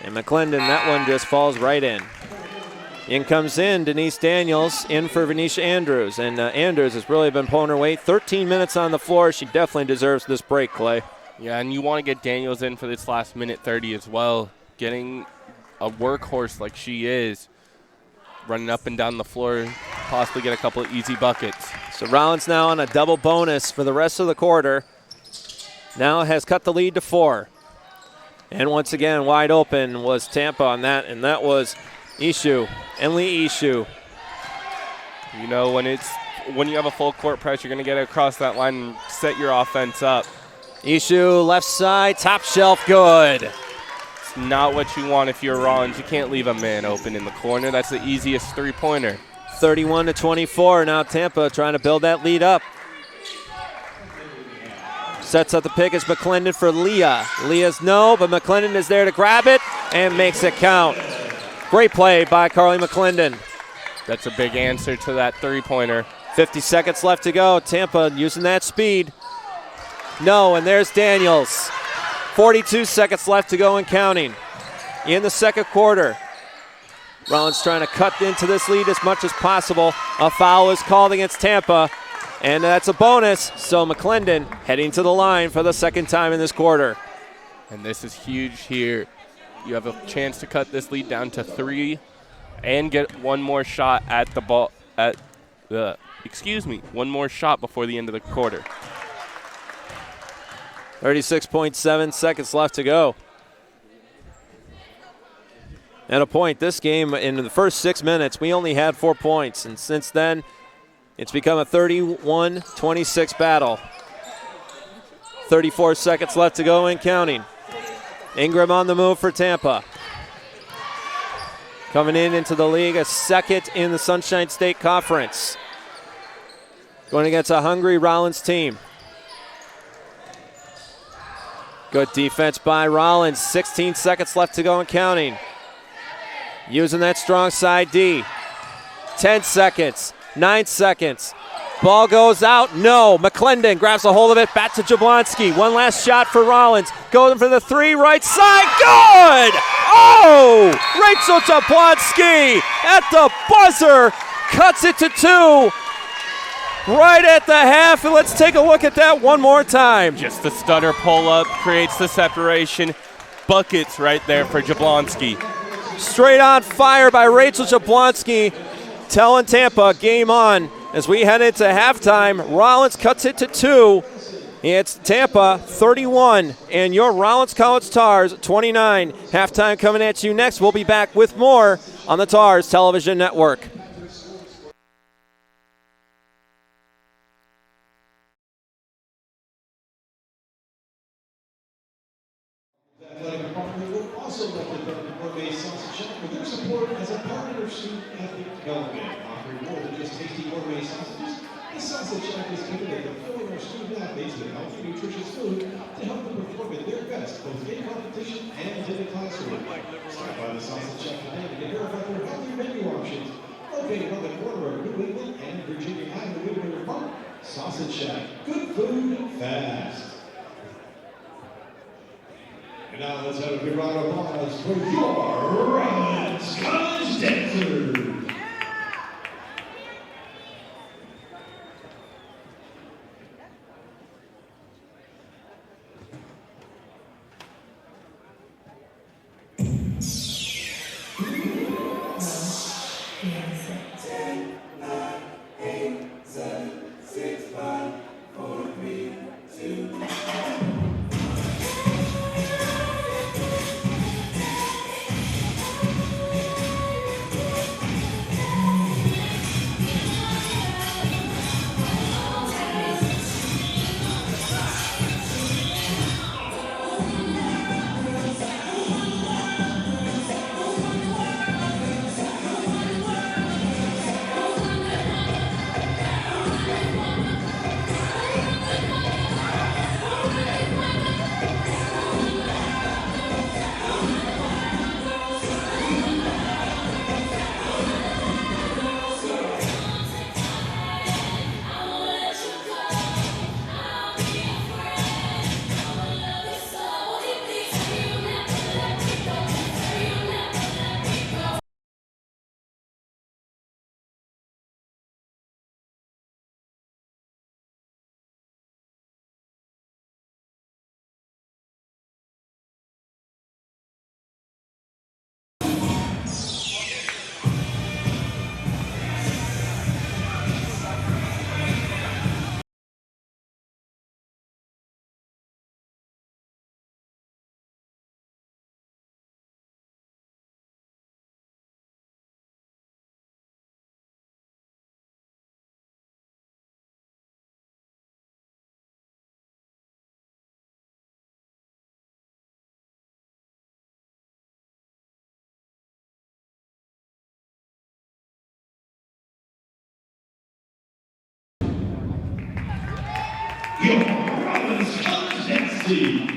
And Mcclendon, that one just falls right in. In comes in Denise Daniels, in for Venetia Andrews. And Andrews has really been pulling her weight. 13 minutes on the floor. She definitely deserves this break, Clay. Yeah, and you want to get Daniels in for this last minute 30 as well. Getting a workhorse like she is, running up and down the floor, possibly get a couple of easy buckets. So Rollins now on a double bonus for the rest of the quarter. Now has cut the lead to 4. And once again, wide open was Tampa on that, and that was Ishu, Enli Ishu. You know, when you have a full court press, you're going to get across that line and set your offense up. Ishu, left side, top shelf, good. It's not what you want if you're Rollins. You can't leave a man open in the corner. That's the easiest three-pointer. 31-24. Now Tampa trying to build that lead up. Sets up the pick is Mcclendon for Leah. Leah's no, but Mcclendon is there to grab it and makes it count. Great play by Karlie Mcclendon. That's a big answer to that three-pointer. 50 seconds left to go. Tampa using that speed. No, and there's Daniels. 42 seconds left to go and counting. In the second quarter. Rollins trying to cut into this lead as much as possible. A foul is called against Tampa, and that's a bonus. So Mcclendon heading to the line for the second time in this quarter. And this is huge here. You have a chance to cut this lead down to 3 and get one more shot at the ball. One more shot before the end of the quarter. 36.7 seconds left to go. At a point, this game, in the first 6 minutes, we only had 4 points. And since then, it's become a 31-26 battle. 34 seconds left to go and counting. Ingram on the move for Tampa. Coming into the league, a second in the Sunshine State Conference. Going against a hungry Rollins team. Good defense by Rollins. 16 seconds left to go and counting. Using that strong side D. 10 seconds. 9 seconds. Ball goes out. No. Mcclendon grabs a hold of it. Back to Jablonski. One last shot for Rollins. Going for the 3. Right side. Good! Oh! Rachel Jablonski at the buzzer. Cuts it to 2. Right at the half. And let's take a look at that one more time. Just the stutter pull-up creates the separation. Buckets right there for Jablonski. Straight on fire by Rachel Jablonski Tell in Tampa, game on. As we head into halftime, Rollins cuts it to 2. It's Tampa 31 and your Rollins College Tars 29. Halftime coming at you next. We'll be back with more on the Tars Television Network. Athletic department would also like to thank the Gourmet Sausage Shack for their support as a partner of student athlete development, offering more than just tasty gourmet sausages. The Sausage Shack is committed to filling our student athletes with healthy, nutritious food to help them perform at their best, both in competition and in the classroom. Stop by the Sausage Shack today to hear about their healthy menu options. Located on the corner of New England and Virginia Avenue in Winter Park, Sausage Shack. Good food, fast. And now let's have a good round of applause for your Rollins College Dancers. Your Rollins College Dance Team.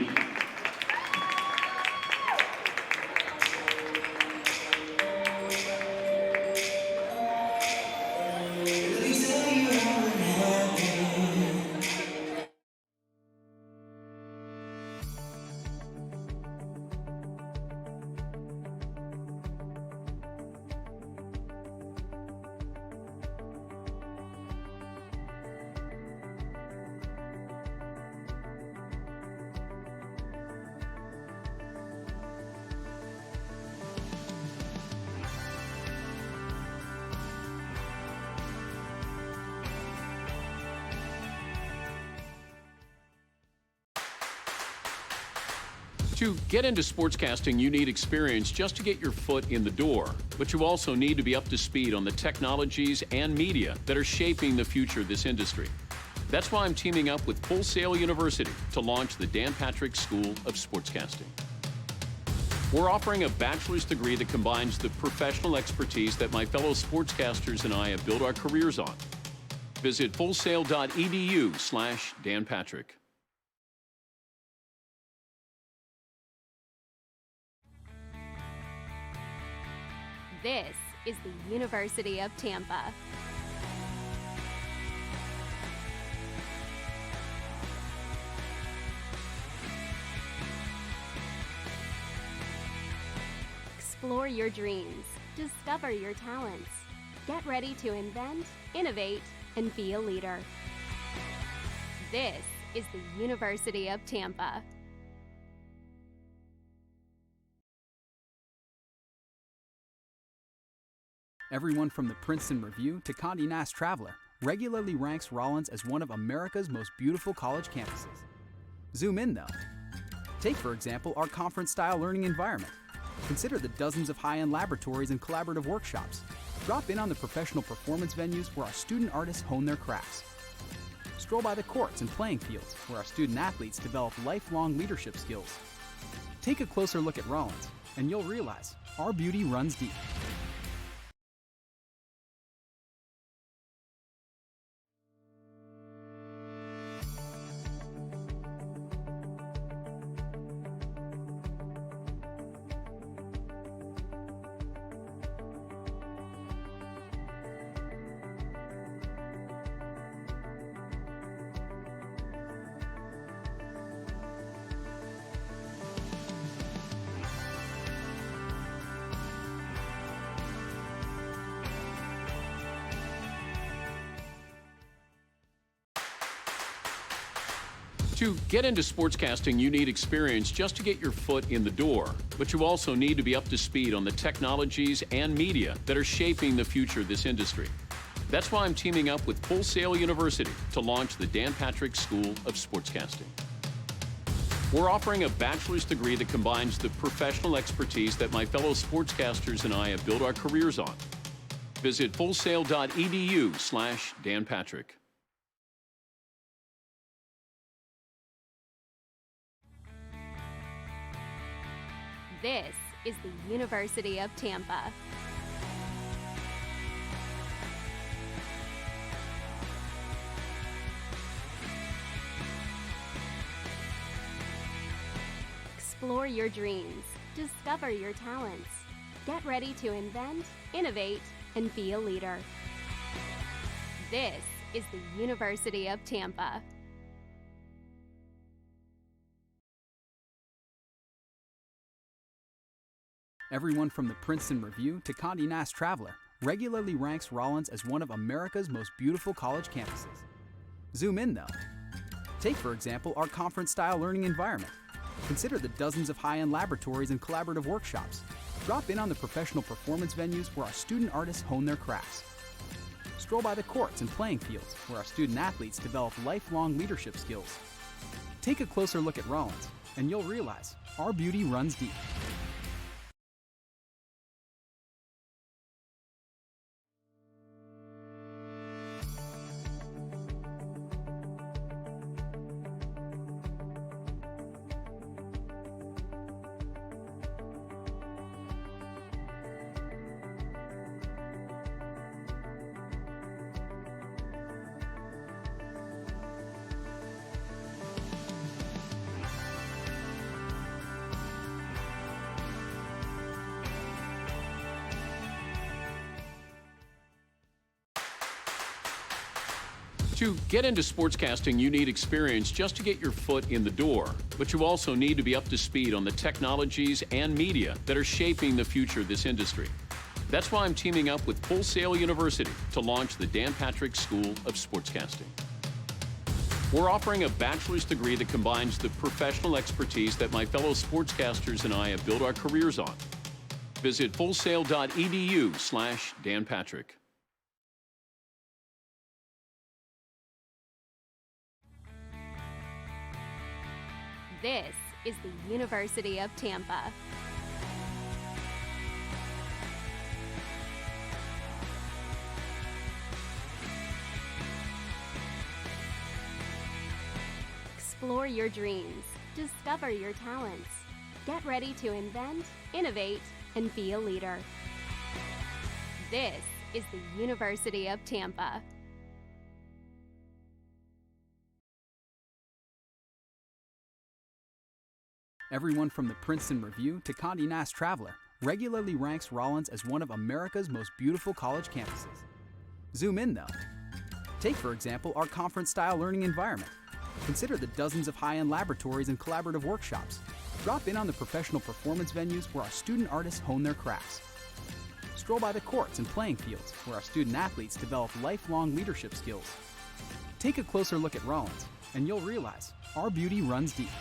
To get into sportscasting, you need experience just to get your foot in the door. But you also need to be up to speed on the technologies and media that are shaping the future of this industry. That's why I'm teaming up with Full Sail University to launch the Dan Patrick School of Sportscasting. We're offering a bachelor's degree that combines the professional expertise that my fellow sportscasters and I have built our careers on. Visit fullsail.edu/danpatrick. This is the University of Tampa. Explore your dreams. Discover your talents. Get ready to invent, innovate, and be a leader. This is the University of Tampa. Everyone from the Princeton Review to Condé Nast Traveler regularly ranks Rollins as one of America's most beautiful college campuses. Zoom in, though. Take, for example, our conference-style learning environment. Consider the dozens of high-end laboratories and collaborative workshops. Drop in on the professional performance venues where our student artists hone their crafts. Stroll by the courts and playing fields where our student athletes develop lifelong leadership skills. Take a closer look at Rollins, and you'll realize our beauty runs deep. To get into sportscasting, you need experience just to get your foot in the door. But you also need to be up to speed on the technologies and media that are shaping the future of this industry. That's why I'm teaming up with Full Sail University to launch the Dan Patrick School of Sportscasting. We're offering a bachelor's degree that combines the professional expertise that my fellow sportscasters and I have built our careers on. Visit fullsail.edu/danpatrick. This is the University of Tampa. Explore your dreams, discover your talents. Get ready to invent, innovate, and be a leader. This is the University of Tampa. Everyone from the Princeton Review to Condé Nast Traveler regularly ranks Rollins as one of America's most beautiful college campuses. Zoom in, though. Take, for example, our conference-style learning environment. Consider the dozens of high-end laboratories and collaborative workshops. Drop in on the professional performance venues where our student artists hone their crafts. Stroll by the courts and playing fields where our student athletes develop lifelong leadership skills. Take a closer look at Rollins, and you'll realize our beauty runs deep. To get into sportscasting, you need experience just to get your foot in the door. But you also need to be up to speed on the technologies and media that are shaping the future of this industry. That's why I'm teaming up with Full Sail University to launch the Dan Patrick School of Sportscasting. We're offering a bachelor's degree that combines the professional expertise that my fellow sportscasters and I have built our careers on. Visit fullsail.edu/danpatrick. This is the University of Tampa. Explore your dreams, discover your talents. Get ready to invent, innovate, and be a leader. This is the University of Tampa. Everyone from the Princeton Review to Condé Nast Traveler regularly ranks Rollins as one of America's most beautiful college campuses. Zoom in, though. Take, for example, our conference-style learning environment. Consider the dozens of high-end laboratories and collaborative workshops. Drop in on the professional performance venues where our student artists hone their crafts. Stroll by the courts and playing fields where our student athletes develop lifelong leadership skills. Take a closer look at Rollins, and you'll realize our beauty runs deep.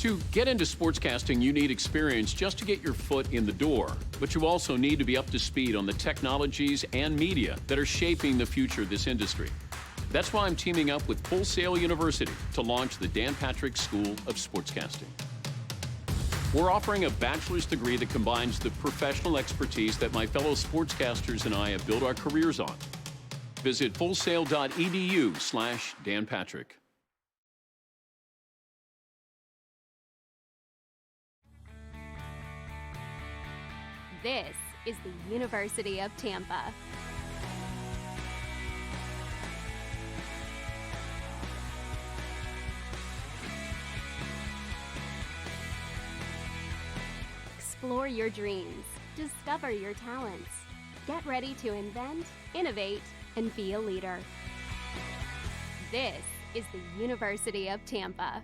To get into sportscasting, you need experience just to get your foot in the door. But you also need to be up to speed on the technologies and media that are shaping the future of this industry. That's why I'm teaming up with Full Sail University to launch the Dan Patrick School of Sportscasting. We're offering a bachelor's degree that combines the professional expertise that my fellow sportscasters and I have built our careers on. Visit fullsail.edu/danpatrick. This is the University of Tampa. Explore your dreams. Discover your talents. Get ready to invent, innovate, and be a leader. This is the University of Tampa.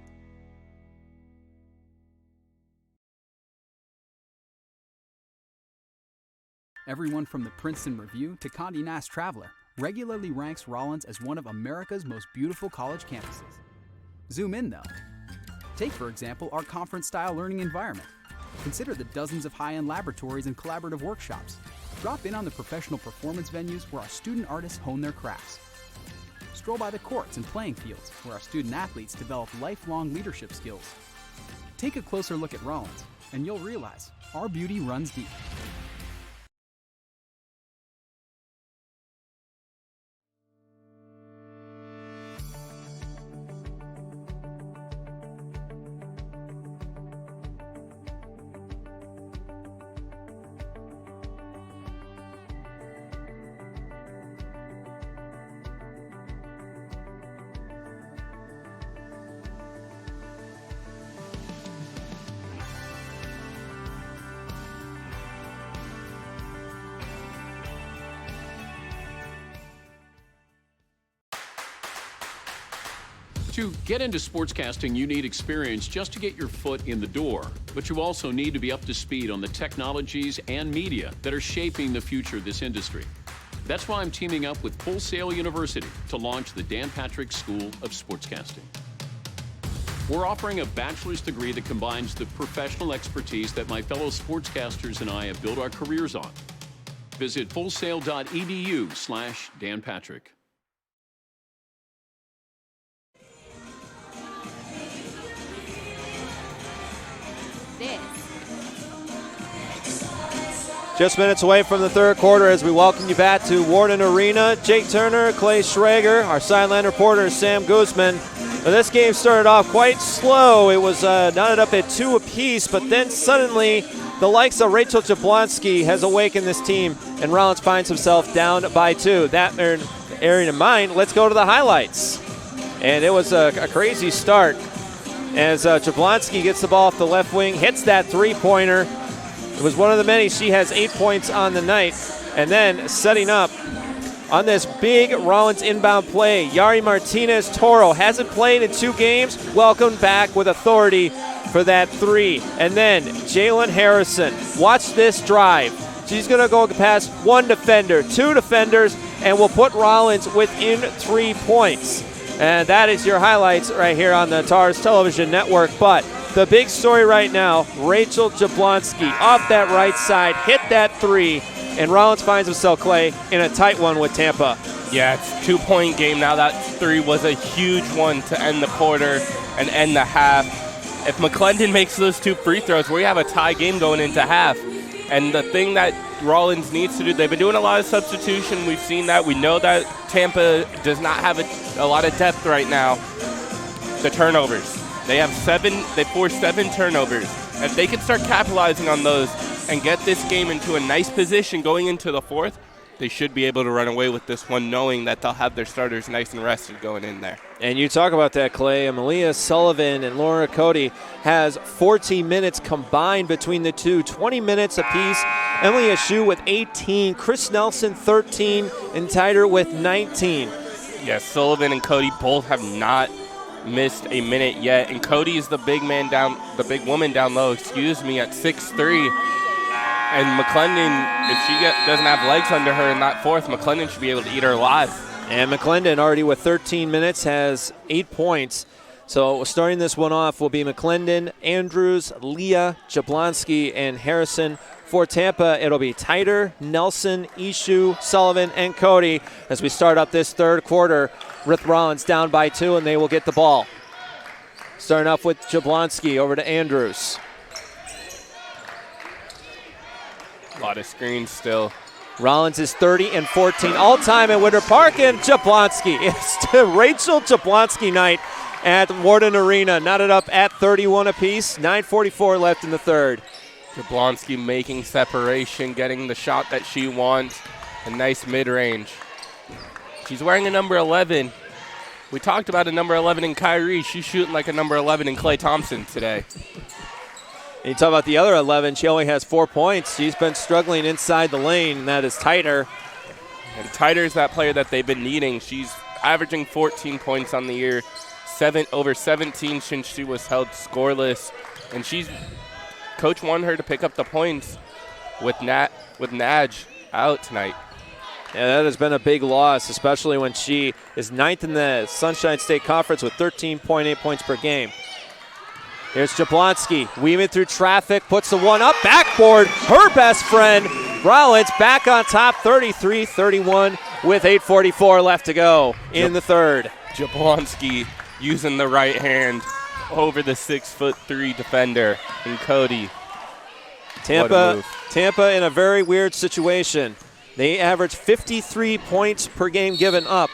Everyone from the Princeton Review to Condé Nast Traveler regularly ranks Rollins as one of America's most beautiful college campuses. Zoom in, though. Take, for example, our conference-style learning environment. Consider the dozens of high-end laboratories and collaborative workshops. Drop in on the professional performance venues where our student artists hone their crafts. Stroll by the courts and playing fields where our student athletes develop lifelong leadership skills. Take a closer look at Rollins, and you'll realize our beauty runs deep. To get into sportscasting, you need experience just to get your foot in the door. But you also need to be up to speed on the technologies and media that are shaping the future of this industry. That's why I'm teaming up with Full Sail University to launch the Dan Patrick School of Sportscasting. We're offering a bachelor's degree that combines the professional expertise that my fellow sportscasters and I have built our careers on. Visit fullsail.edu/danpatrick. Just minutes away from the third quarter as we welcome you back to Warden Arena. Jake Turner, Clay Schrager, our sideline reporter Sam Guzman. Now, this game started off quite slow. It was knotted up at 2 apiece, but then suddenly the likes of Rachel Jablonski has awakened this team, and Rollins finds himself down by 2. That area in mind, let's go to the highlights. And it was a crazy start as Jablonski gets the ball off the left wing, hits that three-pointer. It was one of the many. She has 8 points on the night. And then setting up on this big Rollins inbound play, Yari Martinez-Toro hasn't played in 2 games. Welcome back with authority for that 3. And then Jalen Harrison. Watch this drive. She's going to go past 1 defender, 2 defenders, and will put Rollins within 3 points. And that is your highlights right here on the TARS television network. But the big story right now, Rachel Jablonski off that right side, hit that 3, and Rollins finds himself, Clay, in a tight one with Tampa. Yeah, it's a 2-point game now. That 3 was a huge one to end the quarter and end the half. If Mcclendon makes those 2 free throws, we have a tie game going into half. And the thing that Rollins needs to do, they've been doing a lot of substitution. We've seen that. We know that Tampa does not have a lot of depth right now. The turnovers. They forced 7 turnovers. If they can start capitalizing on those and get this game into a nice position going into the 4th, they should be able to run away with this one, knowing that they'll have their starters nice and rested going in there. And you talk about that, Clay. Nikki Sullivan and Laura Cody has 14 minutes combined between the two, 20 minutes apiece. Emily Ashu with 18, Chris Nelson 13, and Tyder with 19. Yes, Sullivan and Cody both have not missed a minute yet, and Cody is the big woman down low, at 6'3". And Mcclendon, if she doesn't have legs under her in that 4th, Mcclendon should be able to eat her alive. And Mcclendon already with 13 minutes has 8 points. So starting this one off will be Mcclendon, Andrews, Leah, Jablonski, and Harrison. For Tampa, it'll be Titer, Nelson, Ishu, Sullivan, and Cody as we start up this third quarter. With Rollins down by 2, and they will get the ball. Starting off with Jablonski over to Andrews. A lot of screens still. Rollins is 30 and 14 all-time at Winter Park, and Jablonski. It's Rachel Jablonski night at Warden Arena. Knotted up at 31 apiece. 9:44 left in the third. Jablonski making separation, getting the shot that she wants. A nice mid-range. She's wearing a number 11. We talked about a number 11 in Kyrie. She's shooting like a number 11 in Klay Thompson today. And you talk about the other 11. She only has 4 points. She's been struggling inside the lane, and that is Titer. And Titer is that player that they've been needing. She's averaging 14 points on the year, over 17 since she was held scoreless. And Coach wanted her to pick up the points with Naj out tonight. Yeah, that has been a big loss, especially when she is 9th in the Sunshine State Conference with 13.8 points per game. Here's Jablonski, weaving through traffic, puts the one up, backboard, her best friend. Rollins back on top, 33-31 with 8:44 left to go in the third. Jablonski using the right hand over the 6'3" defender in Cody. Tampa in a very weird situation. They average 53 points per game given up,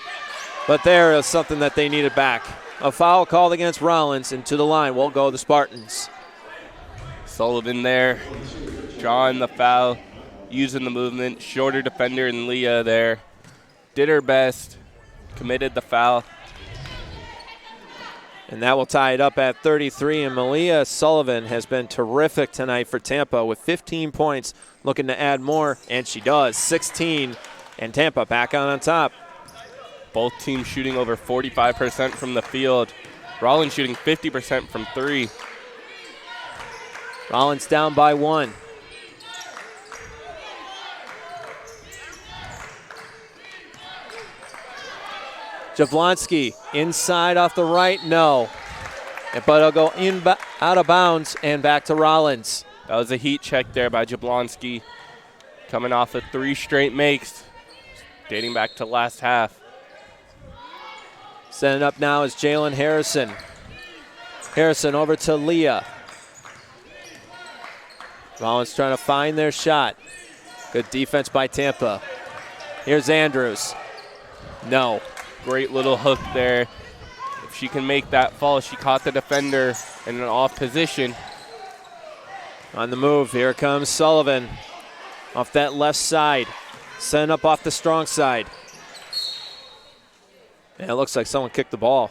but there is something that they needed back. A foul called against Rollins, and to the line will go the Spartans. Sullivan there, drawing the foul, using the movement. Shorter defender in Leah there. Did her best, committed the foul. And that will tie it up at 33, and Malia Sullivan has been terrific tonight for Tampa with 15 points, looking to add more, and she does, 16, and Tampa back on top. Both teams shooting over 45% from the field. Rollins shooting 50% from 3. Rollins down by 1. Jablonski inside off the right, no. But it'll go out of bounds and back to Rollins. That was a heat check there by Jablonski. Coming off of 3 straight makes, dating back to last half. Setting up now is Jalen Harrison. Harrison over to Leah. Rollins trying to find their shot. Good defense by Tampa. Here's Andrews. No. Great little hook there. If she can make that fall, she caught the defender in an off position. On the move, here comes Sullivan. Off that left side. Setting up off the strong side. And it looks like someone kicked the ball.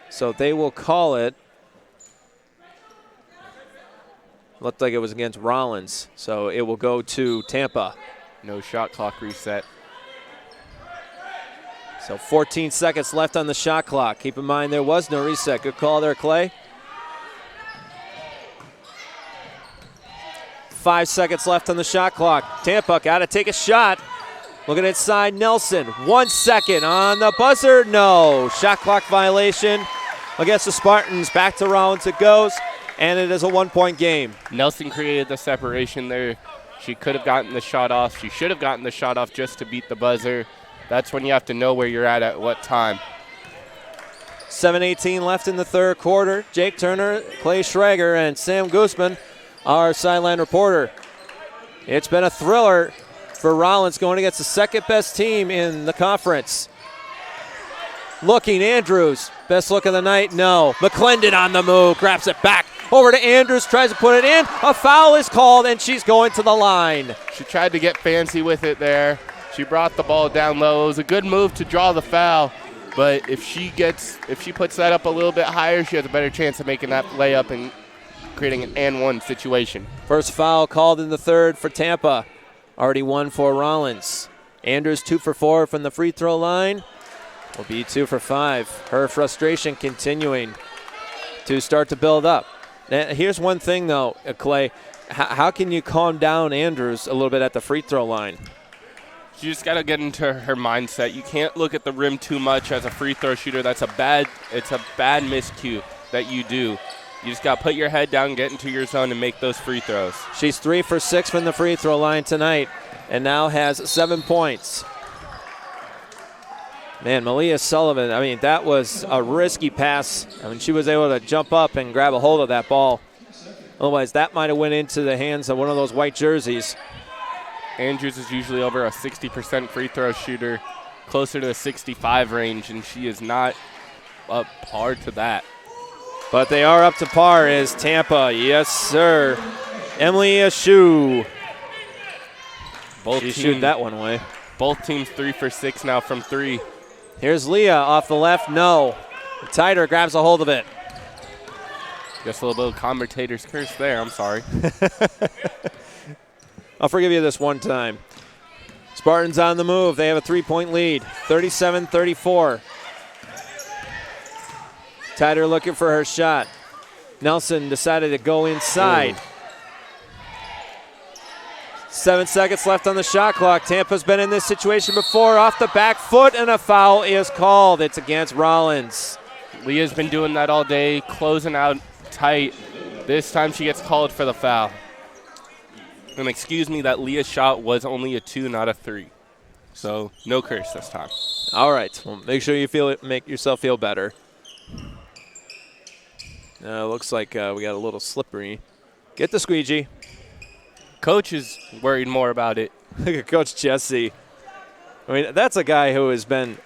So they will call it. Looked like it was against Rollins. So it will go to Tampa. No shot clock reset. So 14 seconds left on the shot clock. Keep in mind there was no reset. Good call there, Clay. 5 seconds left on the shot clock. Tampa got to take a shot. Looking inside, Nelson. 1 second on the buzzer. No. Shot clock violation against the Spartans. Back to Rollins it goes, and it is a 1-point game. Nelson created the separation there. She could have gotten the shot off. She should have gotten the shot off just to beat the buzzer. That's when you have to know where you're at what time. 7:18 left in the third quarter. Jake Turner, Clay Schrager, and Sam Guzman, our sideline reporter. It's been a thriller for Rollins going against the second-best team in the conference. Looking, Andrews, best look of the night, no. Mcclendon on the move, grabs it back. Over to Andrews, tries to put it in. A foul is called, and she's going to the line. She tried to get fancy with it there. She brought the ball down low. It was a good move to draw the foul, but if she puts that up a little bit higher, she has a better chance of making that layup and creating an and-one situation. First foul called in the third for Tampa. Already 1 for Rollins. Andrews 2 for 4 from the free throw line. Will be 2 for 5. Her frustration continuing to start to build up. Now, here's one thing, though, Clay. How can you calm down Andrews a little bit at the free throw line? She just got to get into her mindset. You can't look at the rim too much as a free throw shooter. It's a bad miscue that you do. You just got to put your head down, get into your zone, and make those free throws. She's 3 for 6 from the free throw line tonight and now has 7 points. Man, Nikki Sullivan, I mean, that was a risky pass. I mean, she was able to jump up and grab a hold of that ball. Otherwise, that might have went into the hands of one of those white jerseys. Andrews is usually over a 60% free throw shooter, closer to the 65 range, and she is not up par to that. But they are up to par is Tampa. Yes, sir. Emily Ashu. She shooted that one away. Both teams 3 for 6 now from 3. Here's Leah off the left. No. Tighter grabs a hold of it. Just a little bit of commentator's curse there. I'm sorry. I'll forgive you this one time. Spartans on the move. They have a 3-point lead, 37-34. Tighter looking for her shot. Nelson decided to go inside. 7 seconds left on the shot clock. Tampa's been in this situation before. Off the back foot, and a foul is called. It's against Rollins. Leah's been doing that all day, closing out tight. This time she gets called for the foul. And excuse me, that Leah shot was only a 2, not a 3. So no curse this time. All right. Well, make sure you make yourself feel better. Looks like we got a little slippery. Get the squeegee. Coach is worried more about it. Look at Coach Jesse. I mean, that's a guy who has been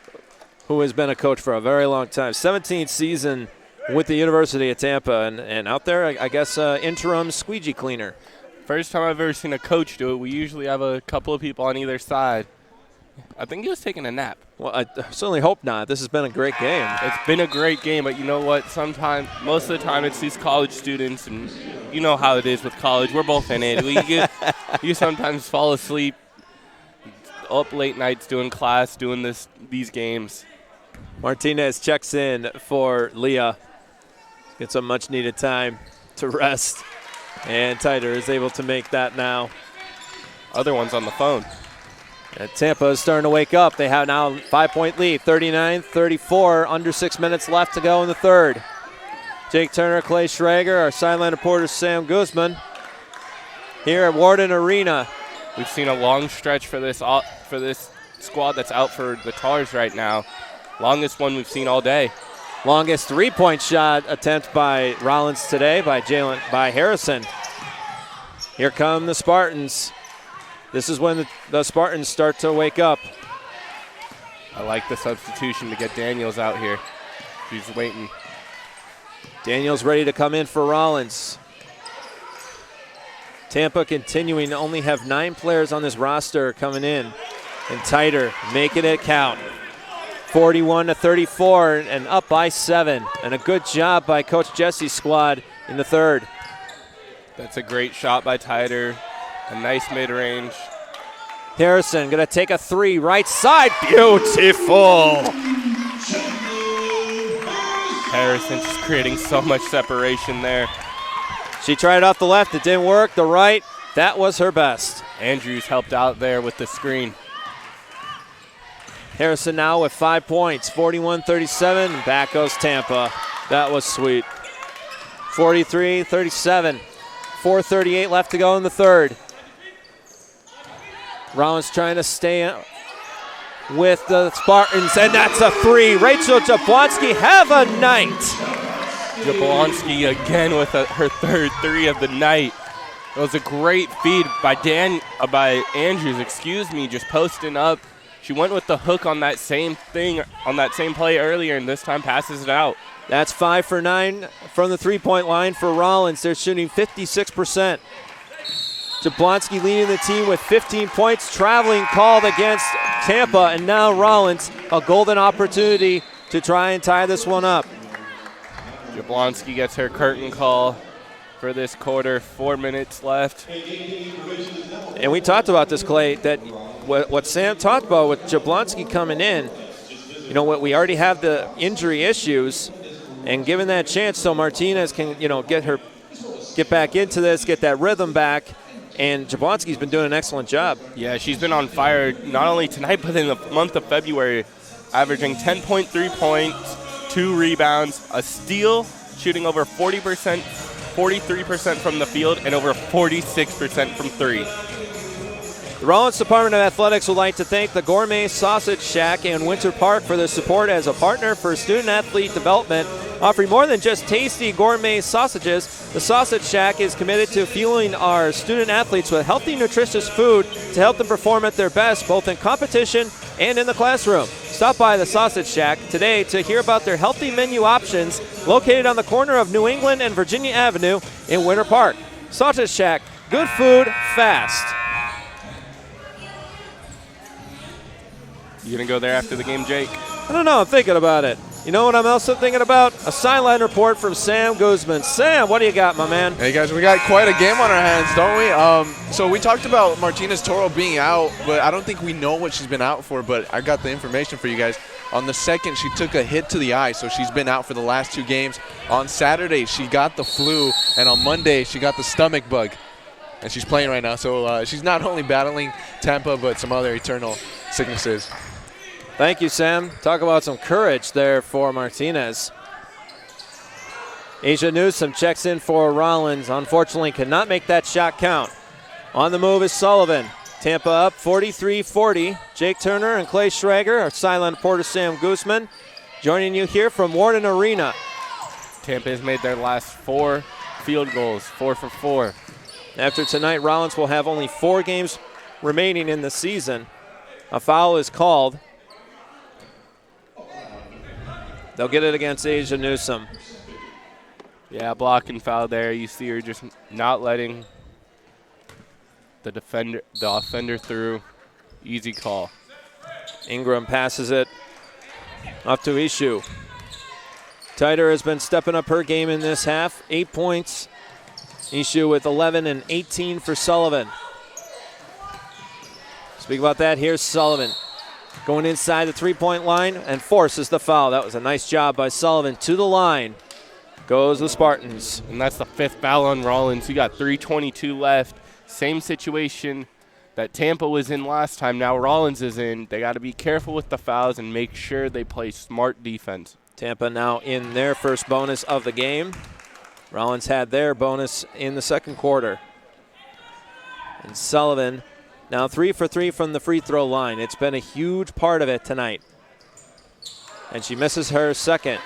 a coach for a very long time. 17th season with the University of Tampa, and out there, I guess, interim squeegee cleaner. First time I've ever seen a coach do it. We usually have a couple of people on either side. I think he was taking a nap. Well, I certainly hope not. This has been a great game. It's been a great game, but you know what? Most of the time, it's these college students, and you know how it is with college. We're both in it. You sometimes fall asleep up late nights doing class, doing these games. Martinez checks in for Leah. Get some much-needed time to rest. And Tighter is able to make that now. Other one's on the phone. And Tampa is starting to wake up. They have now a 5-point lead, 39-34, under 6 minutes left to go in the third. Jake Turner, Clay Schrager, our sideline reporter Sam Guzman here at Warden Arena. We've seen a long stretch for this squad that's out for the Tars right now. Longest one we've seen all day. Longest 3-point shot attempt by Rollins today by Harrison. Here come the Spartans. This is when the Spartans start to wake up. I like the substitution to get Daniels out here. He's waiting. Daniels ready to come in for Rollins. Tampa continuing to only have 9 players on this roster coming in. And Tighter making it count. 41-34 and up by 7. And a good job by Coach Jesse's squad in the third. That's a great shot by Tighter. A nice mid-range. Harrison going to take a 3 right side. Beautiful. Harrison just creating so much separation there. She tried off the left. It didn't work. The right, that was her best. Andrews helped out there with the screen. Harrison now with 5 points, 41-37, and back goes Tampa. That was sweet. 43-37, 4:38 left to go in the third. Rollins trying to stay with the Spartans, and that's a 3. Rachel Jablonski, have a night. Jablonski again with her third 3 of the night. It was a great feed by Andrews, just posting up. She went with the hook on that same play earlier, and this time passes it out. That's 5 for 9 from the 3-point line for Rollins. They're shooting 56%. Jablonski leading the team with 15 points. Traveling called against Tampa, and now Rollins, a golden opportunity to try and tie this one up. Jablonski gets her curtain call for this quarter. 4 minutes left. And we talked about this, Clay, that what Sam talked about with Jablonski coming in, we already have the injury issues, and given that chance so Martinez can, get back into this, get that rhythm back, And Jablonski's been doing an excellent job. Yeah, she's been on fire not only tonight, but in the month of February, averaging 10.3 points, 2 rebounds, a steal, shooting over 40%, 43% from the field, and over 46% from 3. The Rollins Department of Athletics would like to thank the Gourmet Sausage Shack and Winter Park for their support as a partner for student-athlete development. Offering more than just tasty gourmet sausages, the Sausage Shack is committed to fueling our student-athletes with healthy, nutritious food to help them perform at their best, both in competition and in the classroom. Stop by the Sausage Shack today to hear about their healthy menu options located on the corner of New England and Virginia Avenue in Winter Park. Sausage Shack, good food, fast. You gonna go there after the game, Jake? I don't know. I'm thinking about it. You know what I'm also thinking about? A sideline report from Sam Guzman. Sam, what do you got, my man? Hey, guys, we got quite a game on our hands, don't we? So we talked about Martinez Toro being out, but I don't think we know what she's been out for, but I got the information for you guys. On the second, she took a hit to the eye, so she's been out for the last 2 games. On Saturday, she got the flu, and on Monday, she got the stomach bug, and she's playing right now. So she's not only battling Tampa, but some other eternal sicknesses. Thank you, Sam. Talk about some courage there for Martinez. Asia Newsom checks in for Rollins. Unfortunately, cannot make that shot count. On the move is Sullivan. Tampa up 43-40. Jake Turner and Clay Schrager, our silent reporter Sam Guzman, joining you here from Warden Arena. Tampa has made their last 4 field goals, 4 for 4. After tonight, Rollins will have only 4 games remaining in the season. A foul is called. They'll get it against Asia Newsom. Yeah, blocking foul there. You see her just not letting the offender through. Easy call. Ingram passes it up to Ishu. Tighter has been stepping up her game in this half. 8 points. Ishu with 11 and 18 for Sullivan. Speak about that. Here's Sullivan. Going inside the 3-point line and forces the foul. That was a nice job by Sullivan. To the line goes the Spartans. And that's the 5th foul on Rollins. We got 3:22 left. Same situation that Tampa was in last time. Now Rollins is in. They got to be careful with the fouls and make sure they play smart defense. Tampa now in their first bonus of the game. Rollins had their bonus in the second quarter. And Sullivan now 3 for 3 from the free throw line. It's been a huge part of it tonight. And she misses her second.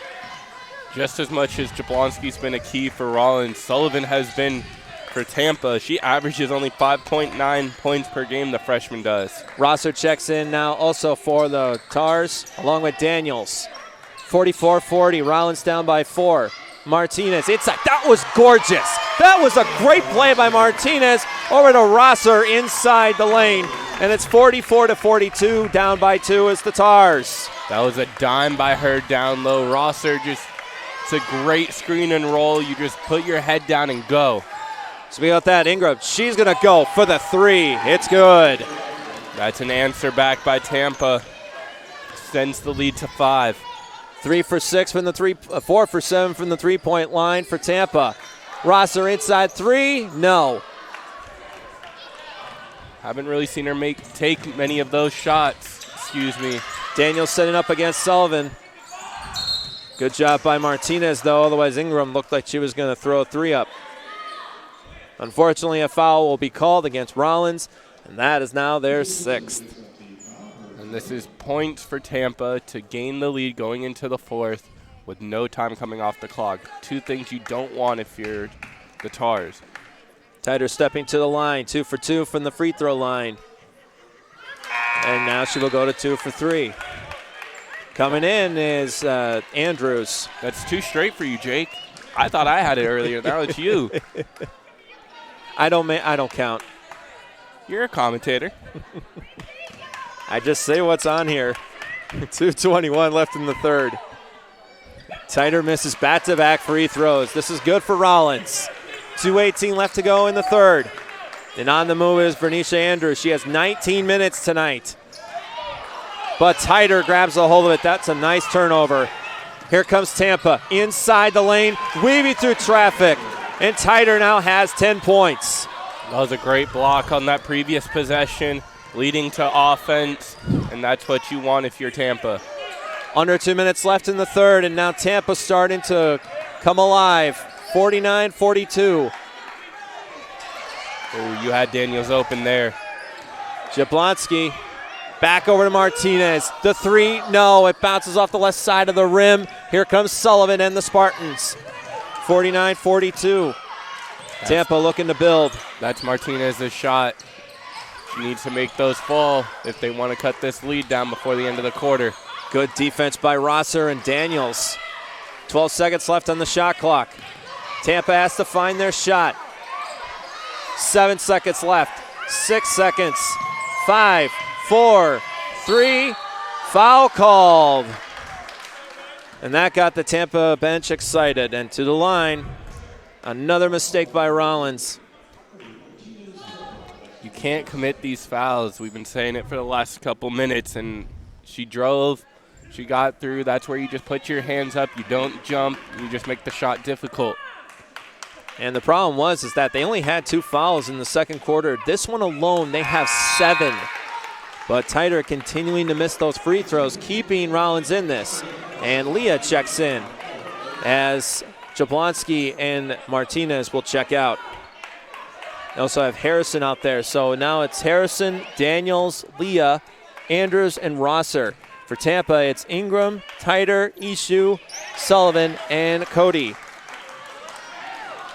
Just as much as Jablonski's been a key for Rollins, Sullivan has been for Tampa. She averages only 5.9 points per game, the freshman does. Rosser checks in now also for the Tars, along with Daniels. 44-40, Rollins down by 4. Martinez inside. That was gorgeous. That was a great play by Martinez over to Rosser inside the lane. And it's 44-42, down by 2 is the Tars. That was a dime by her down low. Rosser just, it's a great screen and roll. You just put your head down and go. Speaking about that, Ingram, she's going to go for the 3. It's good. That's an answer back by Tampa. Extends the lead to 5. 3 for 6 from the 4 for 7 from the 3-point line for Tampa. Rosser inside 3, no. Haven't really seen her take many of those shots. Excuse me. Daniels setting up against Sullivan. Good job by Martinez, though. Otherwise, Ingram looked like she was going to throw a 3 up. Unfortunately, a foul will be called against Rollins, and that is now their 6th. And this is points for Tampa to gain the lead going into the 4th with no time coming off the clock. 2 things you don't want if you're the Tars. Tighter stepping to the line, 2 for 2 from the free throw line. And now she will go to 2 for 3. Coming in is Andrews. That's 2 straight for you, Jake. I thought I had it earlier. Now it's you. I don't count. You're a commentator. I just say what's on here. 2:21 left in the 3rd. Tighter misses back-to-back free throws. This is good for Rollins. 2:18 left to go in the 3rd. And on the move is Vernisha Andrews. She has 19 minutes tonight. But Tighter grabs a hold of it. That's a nice turnover. Here comes Tampa inside the lane, weaving through traffic. And Tighter now has 10 points. That was a great block on that previous possession, leading to offense, and that's what you want if you're Tampa. Under 2 minutes left in the third, and now Tampa starting to come alive. 49-42. Oh, you had Daniels open there. Jablonski back over to Martinez. The three, no, it bounces off the left side of the rim. Here comes Sullivan and the Spartans. 49-42. Tampa looking to build. That's Martinez's shot. She needs to make those fall if they want to cut this lead down before the end of the quarter. Good defense by Rosser and Daniels. 12 seconds left on the shot clock. Tampa has to find their shot. 7 seconds left. 6 seconds. 5, 4, 3. Foul called. And that got the Tampa bench excited. And to the line, another mistake by Rollins. You can't commit these fouls. We've been saying it for the last couple minutes, and she drove. She got through. That's where you just put your hands up. You don't jump. You just make the shot difficult. And the problem was that they only had 2 fouls in the second quarter. This one alone, they have 7. But Titer continuing to miss those free throws, keeping Rollins in this. And Leah checks in as Jablonski and Martinez will check out. They also have Harrison out there. So now it's Harrison, Daniels, Leah, Andrews, and Rosser. For Tampa, it's Ingram, Titer, Ishu, Sullivan, and Cody.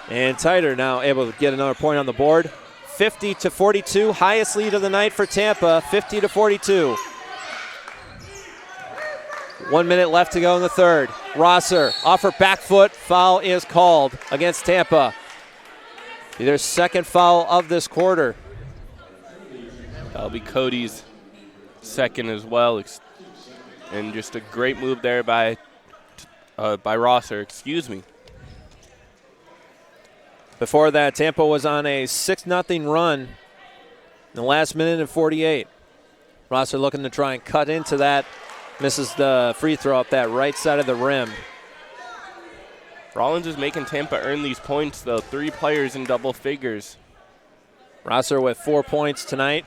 And Titer now able to get another point on the board. 50-42, highest lead of the night for Tampa, 50-42. 1 minute left to go in the third. Rosser off her back foot, foul is called against Tampa. Their second foul of this quarter. That'll be Cody's second as well. And just a great move there by Rosser, excuse me. Before that, Tampa was on a 6-0 run in the last minute and 48. Rosser looking to try and cut into that. Misses the free throw up that right side of the rim. Rollins is making Tampa earn these points, though. 3 players in double figures. Rosser with 4 points tonight.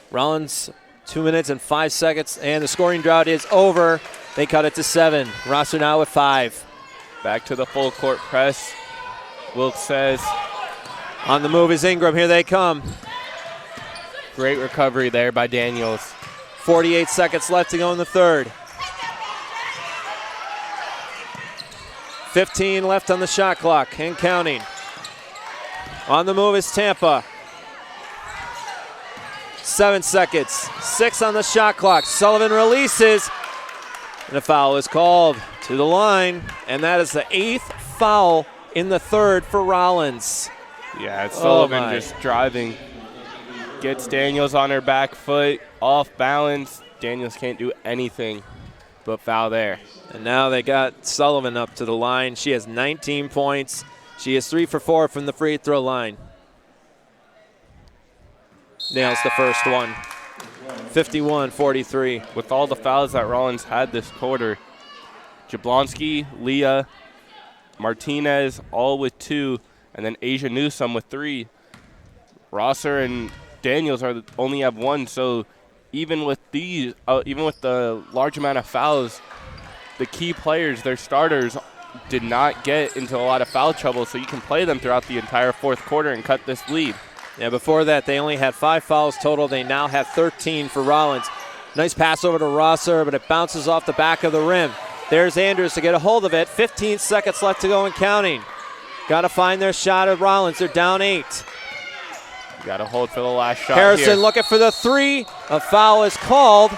Rollins 2 minutes and 5 seconds, and the scoring drought is over. They cut it to 7. Rosser now with 5. Back to the full court press. Wilkes says. On the move is Ingram. Here they come. Great recovery there by Daniels. 48 seconds left to go in the third. 15 left on the shot clock and counting. On the move is Tampa. 7 seconds. 6 on the shot clock. Sullivan releases. And a foul is called to the line. And that is the 8th foul in the third for Rollins. Yeah, it's Sullivan just driving. Gets Daniels on her back foot. Off balance. Daniels can't do anything but foul there. And now they got Sullivan up to the line. She has 19 points. She is 3 for 4 from the free throw line. Nails the first one. 51-43. With all the fouls that Rollins had this quarter, Jablonski, Leah, Martinez all with 2, and then Asia Newsome with 3. Rosser and Daniels only have 1, so even with the large amount of fouls, the key players, their starters, did not get into a lot of foul trouble, so you can play them throughout the entire fourth quarter and cut this lead. Yeah, before that, they only had 5 fouls total. They now have 13 for Rollins. Nice pass over to Rosser, but it bounces off the back of the rim. There's Andrews to get a hold of it. 15 seconds left to go and counting. Got to find their shot at Rollins. They're down 8. Got to hold for the last shot. Harrison looking for the 3. A foul is called,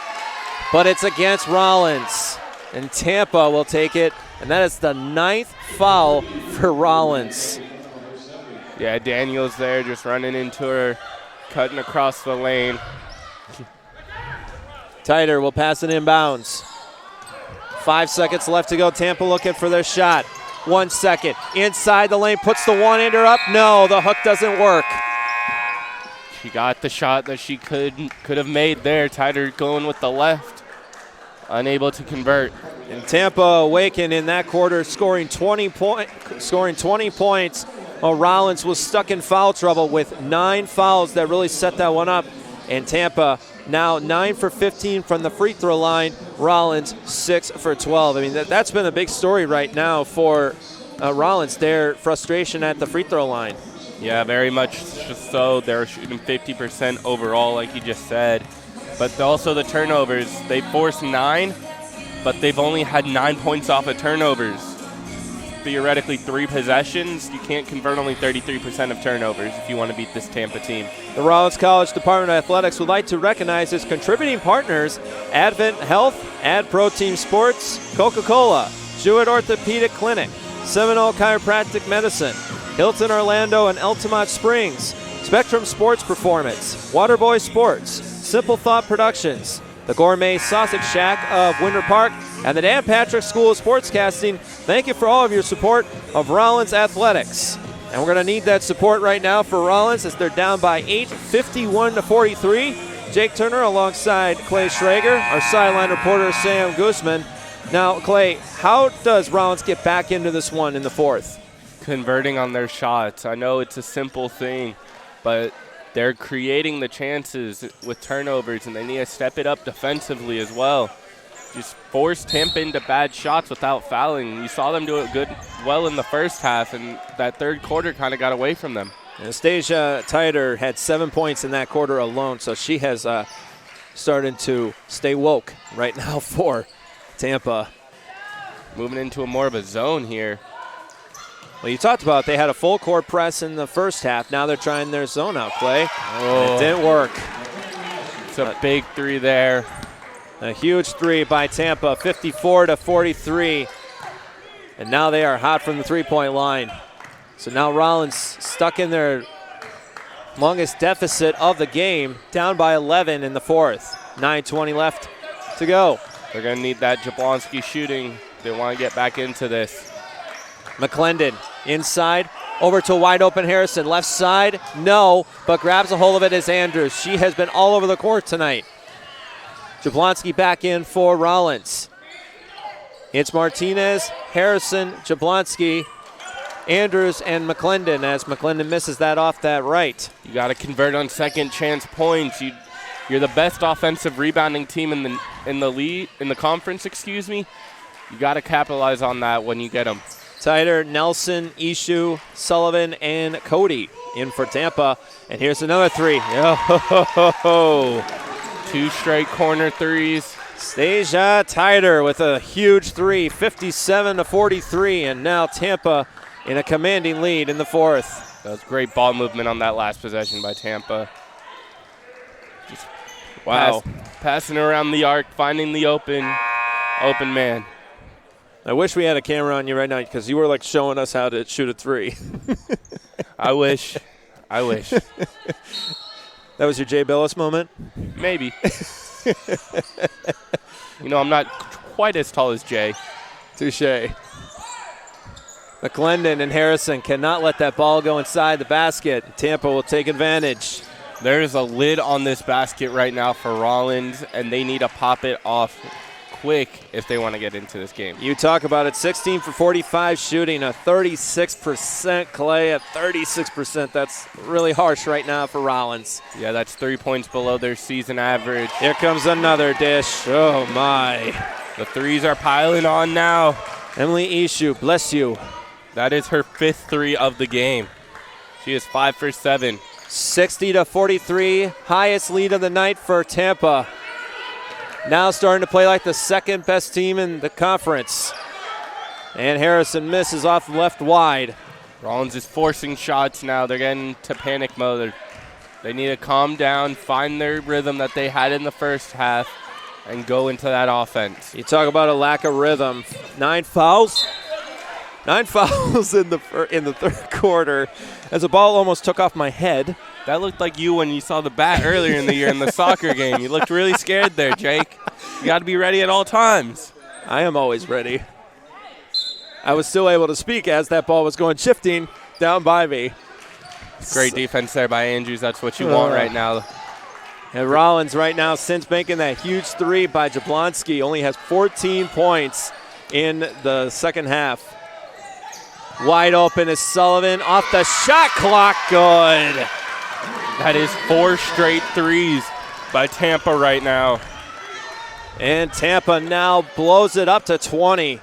but it's against Rollins. And Tampa will take it, and that is the 9th foul for Rollins. Yeah, Daniels there just running into her, cutting across the lane. Titer will pass it inbounds. 5 seconds left to go. Tampa looking for their shot. 1 second. Inside the lane, puts the one-hander up. No, the hook doesn't work. She got the shot that she could have made there. Titer going with the left. Unable to convert. And Tampa awakened in that quarter, scoring 20 points Well, Rollins was stuck in foul trouble with 9 fouls that really set that one up. And Tampa now 9 for 15 from the free throw line. Rollins 6 for 12. I mean, that's been a big story right now for Rollins, their frustration at the free throw line. Yeah, very much so. They're shooting 50% overall, like you just said. But also the turnovers. They forced 9, but they've only had 9 points off of turnovers. Theoretically, 3 possessions. You can't convert only 33% of turnovers if you want to beat this Tampa team. The Rollins College Department of Athletics would like to recognize its contributing partners: Advent Health, Ad Pro Team Sports, Coca-Cola, Jewett Orthopedic Clinic, Seminole Chiropractic Medicine, Hilton Orlando and Altamont Springs, Spectrum Sports Performance, Waterboy Sports, Simple Thought Productions, the Gourmet Sausage Shack of Winter Park, and the Dan Patrick School of Sportscasting. Thank you for all of your support of Rollins Athletics. And we're going to need that support right now for Rollins as they're down by 8, 51-43. Jake Turner alongside Clay Schrager, our sideline reporter Sam Guzman. Now, Clay, how does Rollins get back into this one in the fourth? Converting on their shots. I know it's a simple thing, but they're creating the chances with turnovers, and they need to step it up defensively as well. Just force Tampa into bad shots without fouling. You saw them do it well in the first half, and that third quarter kind of got away from them. Anastasia Titer had 7 points in that quarter alone, so she has started to stay woke right now for Tampa. Moving into more of a zone here. Well, you talked about they had a full court press in the first half. Now they're trying their zone out play. Oh. It didn't work. It's a big 3 there. A huge 3 by Tampa, 54-43. And now they are hot from the three-point line. So now Rollins stuck in their longest deficit of the game, down by 11 in the fourth. 9:20 left to go. They're going to need that Jablonski shooting. They want to get back into this. McClendon inside, over to a wide open Harrison. Left side, no, but grabs a hold of it is Andrews. She has been all over the court tonight. Jablonski back in for Rollins. It's Martinez, Harrison, Jablonski, Andrews, and McClendon as McClendon misses that off that right. You got to convert on second chance points. You're the best offensive rebounding team in the conference, excuse me. You got to capitalize on that when you get them. Titer, Nelson, Ishu, Sullivan, and Cody in for Tampa. And here's another 3. Oh, 2 straight corner threes. Stasia Titer with a huge 3, 57-43. And now Tampa in a commanding lead in the fourth. That was great ball movement on that last possession by Tampa. Just passing around the arc, finding the open man. I wish we had a camera on you right now because you were like showing us how to shoot a 3. I wish. That was your Jay Billis moment? Maybe. I'm not quite as tall as Jay. Touche. McClendon and Harrison cannot let that ball go inside the basket. Tampa will take advantage. There is a lid on this basket right now for Rollins, and they need to pop it off quick if they want to get into this game. You talk about it, 16 for 45 shooting, a 36%, Clay, at 36%. That's really harsh right now for Rollins. Yeah, that's 3 points below their season average. Here comes another dish. Oh, my. The threes are piling on now. Emily Ishu, bless you. That is her 5th 3 of the game. She is 5 for 7. 60-43, highest lead of the night for Tampa. Now starting to play like the second best team in the conference. And Harrison misses off left wide. Rollins is forcing shots now. They're getting to panic mode. They need to calm down, find their rhythm that they had in the first half, and go into that offense. You talk about a lack of rhythm. 9 fouls. 9 fouls in the third quarter as the ball almost took off my head. That looked like you when you saw the bat earlier in the year in the soccer game. You looked really scared there, Jake. You got to be ready at all times. I am always ready. I was still able to speak as that ball was going shifting down by me. Great defense there by Andrews. That's what you want right now. And Rollins right now, since making that huge 3 by Jablonski, only has 14 points in the second half. Wide open is Sullivan off the shot clock. Good. That is 4 straight threes by Tampa right now. And Tampa now blows it up to 20.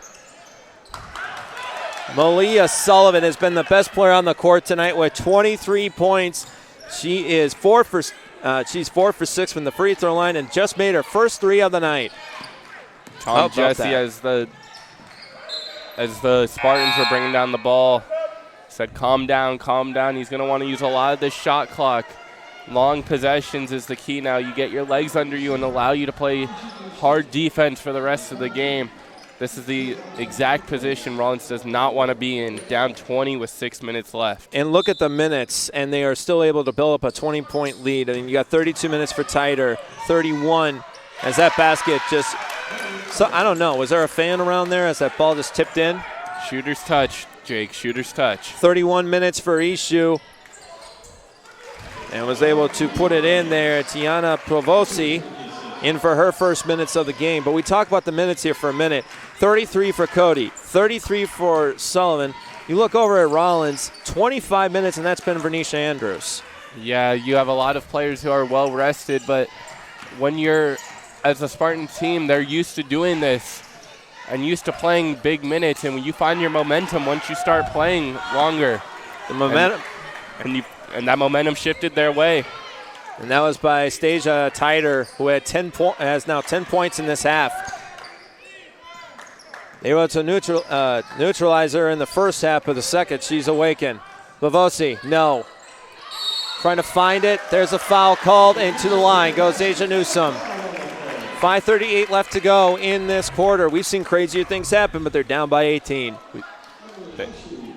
Malia Sullivan has been the best player on the court tonight with 23 points. She is 4 for 6 from the free throw line and just made her first 3 of the night. Tom Jesse, as the Spartans were bringing down the ball, said, calm down, calm down. He's going to want to use a lot of this shot clock. Long possessions is the key now. You get your legs under you and allow you to play hard defense for the rest of the game. This is the exact position Rollins does not want to be in, down 20 with 6 minutes left. And look at the minutes, and they are still able to build up a 20-point lead. I mean, you got 32 minutes for Tyder, 31 as that basket just, so I don't know, was there a fan around there as that ball just tipped in? Shooter's touch, Jake, shooter's touch. 31 minutes for Ishu. And was able to put it in there. Tiana Provosi in for her first minutes of the game. But we talk about the minutes here for a minute. 33 for Cody, 33 for Sullivan. You look over at Rollins, 25 minutes, and that's been Vernisha Andrews. Yeah, you have a lot of players who are well rested, but when you're, as a Spartan team, they're used to doing this and used to playing big minutes. And when you find your momentum, once you start playing longer, the momentum, and that momentum shifted their way. And that was by Stasia Tyder, who had has now 10 points in this half. They were to neutralize her in the first half of the second. She's awakened. Lavosi, no. Trying to find it. There's a foul called, and to the line goes Asia Newsome. 5:38 left to go in this quarter. We've seen crazier things happen, but they're down by 18.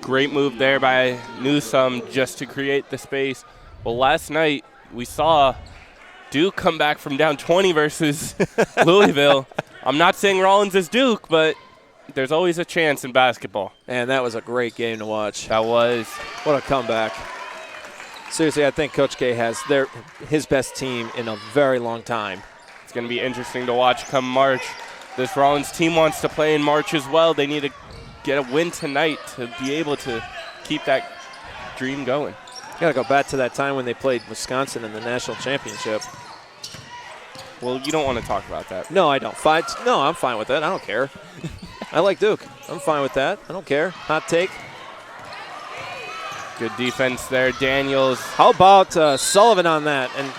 Great move there by Newsome just to create the space. Well, last night we saw Duke come back from down 20 versus Louisville. I'm not saying Rollins is Duke, but there's always a chance in basketball. And that was a great game to watch. That was. What a comeback. Seriously, I think Coach K has his best team in a very long time. It's going to be interesting to watch come March. This Rollins team wants to play in March as well. They need to get a win tonight to be able to keep that dream going. You got to go back to that time when they played Wisconsin in the national championship. Well, you don't want to talk about that. No, I don't. No, I'm fine with that. I don't care. I like Duke. I'm fine with that. I don't care. Hot take. Good defense there, Daniels. How about Sullivan on that? And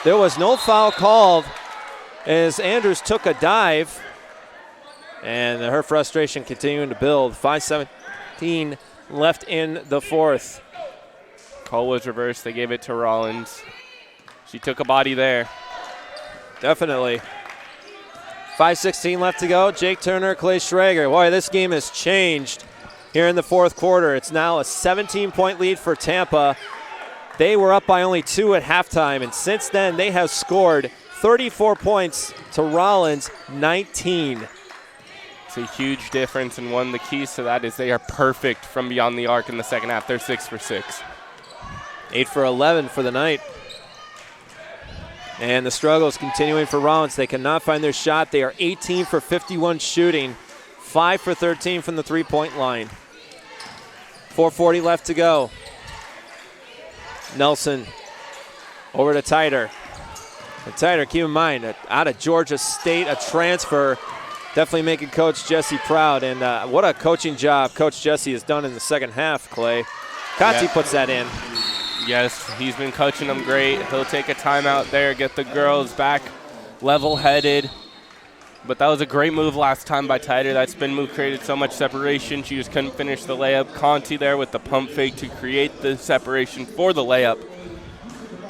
there was no foul called as Andrews took a dive. And her frustration continuing to build. 5:17 left in the fourth. Call was reversed. They gave it to Rollins. She took a body there. Definitely. 5:16 left to go. Jake Turner, Clay Schrager. Boy, this game has changed here in the fourth quarter. It's now a 17-point lead for Tampa. They were up by only 2 at halftime, and since then they have scored 34 points to Rollins' 19. It's a huge difference, and one of the keys to that is they are perfect from beyond the arc in the second half. They're 6 for 6. 8 for 11 for the night. And the struggle is continuing for Rollins. They cannot find their shot. They are 18 for 51 shooting, 5 for 13 from the three-point line. 4:40 left to go. Nelson over to Tyder. And Tyder, keep in mind, out of Georgia State, a transfer, definitely making Coach Jesse proud. And what a coaching job Coach Jesse has done in the second half, Clay. Kati puts that in. Yes, he's been coaching them great. He'll take a timeout there, get the girls back level-headed. But that was a great move last time by Tyder. That spin move created so much separation. She just couldn't finish the layup. Conti there with the pump fake to create the separation for the layup.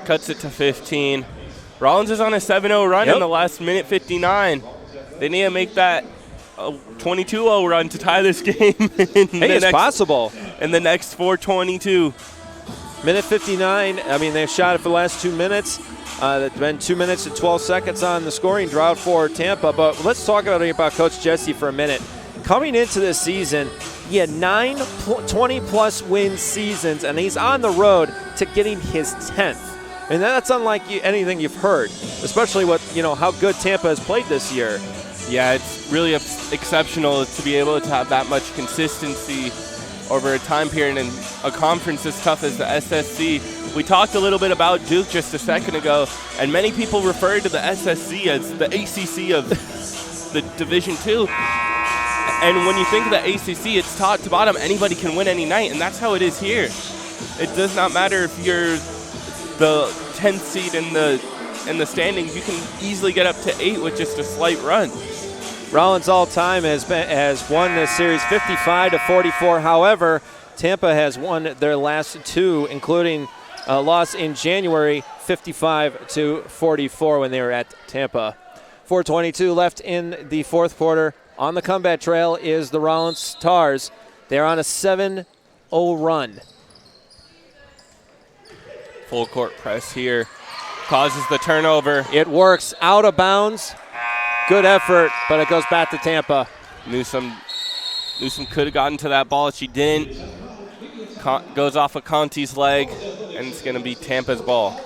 Cuts it to 15. Rollins is on a 7-0 run in the last minute 59. They need to make that a 22-0 run to tie this game. It's possible. In the next 4:22. Minute 59. I mean, they've shot it for the last 2 minutes. It's been 2 minutes and 12 seconds on the scoring drought for Tampa. But let's talk about Coach Jesse for a minute. Coming into this season, he had 9 20-plus win seasons, and he's on the road to getting his 10th. And that's unlike anything you've heard, especially how good Tampa has played this year. Yeah, it's really exceptional to be able to have that much consistency over a time period in a conference as tough as the SSC. We talked a little bit about Duke just a second ago, and many people refer to the SSC as the ACC of the Division II. And when you think of the ACC, it's top to bottom. Anybody can win any night, and that's how it is here. It does not matter if you're the 10th seed in the standings. You can easily get up to 8 with just a slight run. Rollins all-time has won this series 55-44. However, Tampa has won their last 2, including a loss in January, 55-44 when they were at Tampa. 4:22 left in the fourth quarter. On the comeback trail is the Rollins Tars. They're on a 7-0 run. Full court press here. Causes the turnover. It works out of bounds. Good effort, but it goes back to Tampa. Newsom could have gotten to that ball. She didn't. Goes off of Conti's leg, and it's going to be Tampa's ball.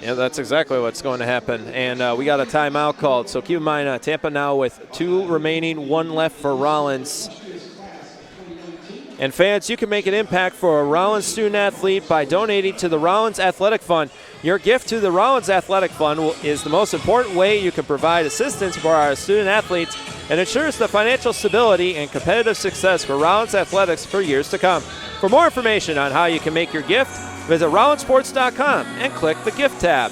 Yeah, that's exactly what's going to happen. And we got a timeout called. So keep in mind, Tampa now with 2 remaining, 1 left for Rollins. And fans, you can make an impact for a Rollins student athlete by donating to the Rollins Athletic Fund. Your gift to the Rollins Athletic Fund is the most important way you can provide assistance for our student athletes and ensures the financial stability and competitive success for Rollins Athletics for years to come. For more information on how you can make your gift, visit rollinsports.com and click the gift tab.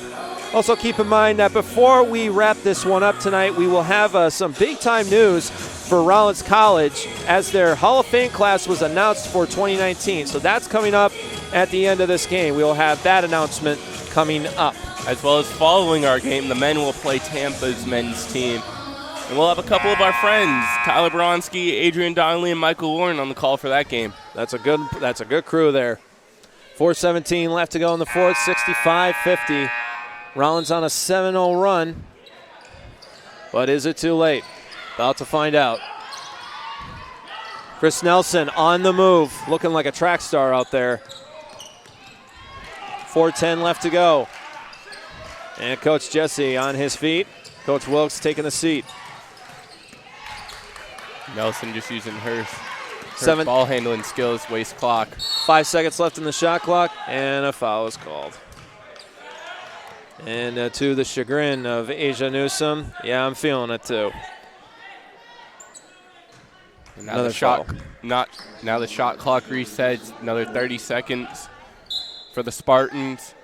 Also keep in mind that before we wrap this one up tonight, we will have some big-time news for Rollins College as their Hall of Fame class was announced for 2019. So that's coming up at the end of this game. We will have that announcement coming up. As well as following our game, the men will play Tampa's men's team. And we'll have a couple of our friends, Tyler Jablonski, Adrian Donnelly, and Michael Warren on the call for that game. That's a good crew there. 4:17 left to go in the fourth, 65-50. Rollins on a 7-0 run. But is it too late? About to find out. Chris Nelson on the move, looking like a track star out there. 4:10 left to go. And Coach Jesse on his feet. Coach Wilkes taking the seat. Nelson just using her ball handling skills, waste clock. 5 seconds left in the shot clock, and a foul is called. And to the chagrin of Asia Newsom, yeah, I'm feeling it too. Now the shot clock resets. Another 30 seconds for the Spartans.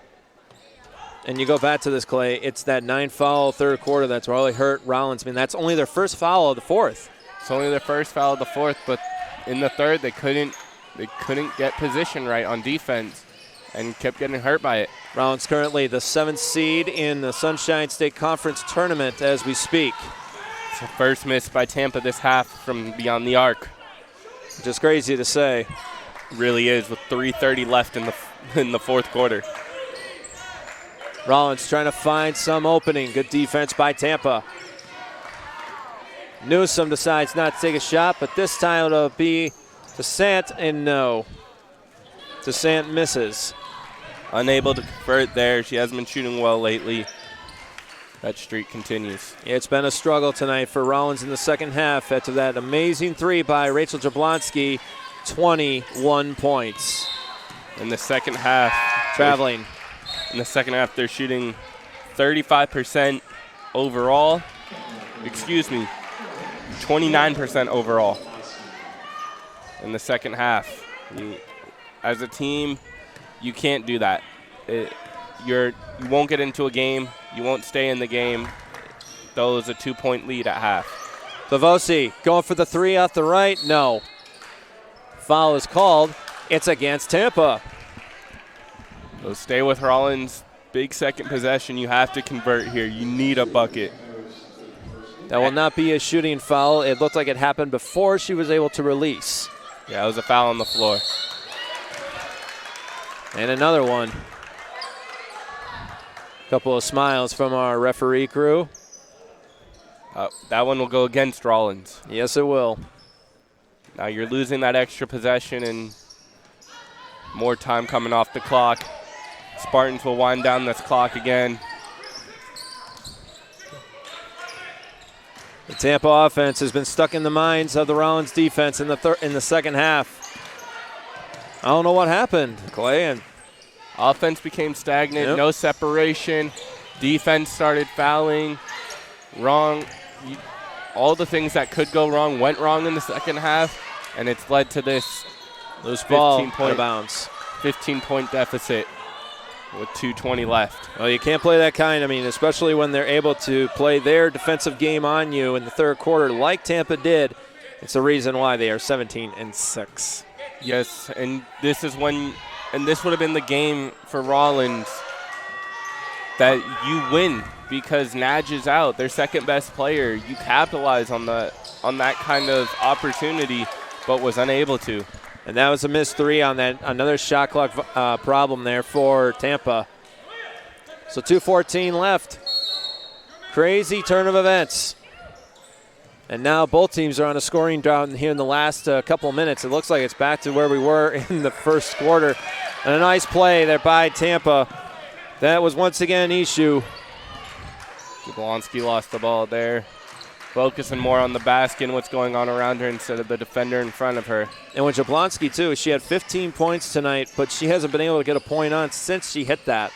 And you go back to this, Clay. It's that 9-foul third quarter that's really hurt Rollins. I mean, that's only their first foul of the fourth. It's only their first foul of the fourth, but in the third they couldn't get position right on defense and kept getting hurt by it. Rollins currently the 7th seed in the Sunshine State Conference tournament as we speak. It's the first miss by Tampa this half from beyond the arc. Just crazy to say. Really is, with 3:30 left in the fourth quarter. Rollins trying to find some opening. Good defense by Tampa. Newsom decides not to take a shot, but this time it'll be DeSant, and no. DeSant misses. Unable to convert there. She hasn't been shooting well lately. That streak continues. It's been a struggle tonight for Rollins in the second half after that amazing 3 by Rachel Jablonski, 21 points. In the second half. Traveling. In the second half, they're shooting 35% overall. 29% overall in the second half. As a team, you can't do that. You won't get into a game. You won't stay in the game. Though it's a 2-point lead at half. Bavosi going for the 3 off the right. No. Foul is called. It's against Tampa. So stay with Rollins. Big second possession. You have to convert here. You need a bucket. That will not be a shooting foul. It looked like it happened before she was able to release. Yeah, it was a foul on the floor. And another one. Couple of smiles from our referee crew. That one will go against Rollins. Yes, it will. Now you're losing that extra possession and more time coming off the clock. Spartans will wind down this clock again. Tampa offense has been stuck in the minds of the Rollins defense in the second half. I don't know what happened, Clay. And offense became stagnant, no separation. Defense started fouling. Wrong. All the things that could go wrong went wrong in the second half, and it's led to this loose ball out of bounds. 15-point deficit with 2:20 left. Well, you can't play that kind. I mean, especially when they're able to play their defensive game on you in the third quarter like Tampa did. It's the reason why they are 17-6. Yes, and this is when, and this would have been the game for Rollins that you win because Naj is out, their second best player. You capitalize on that kind of opportunity, but was unable to. And that was a missed three on that, another shot clock problem there for Tampa. So 2:14 left. Crazy turn of events. And now both teams are on a scoring drought here in the last couple of minutes. It looks like it's back to where we were in the first quarter. And a nice play there by Tampa. That was once again an issue. Jablonski lost the ball there. Focusing more on the basket and what's going on around her instead of the defender in front of her. And with Jablonski, too, she had 15 points tonight, but she hasn't been able to get a point on since she hit that.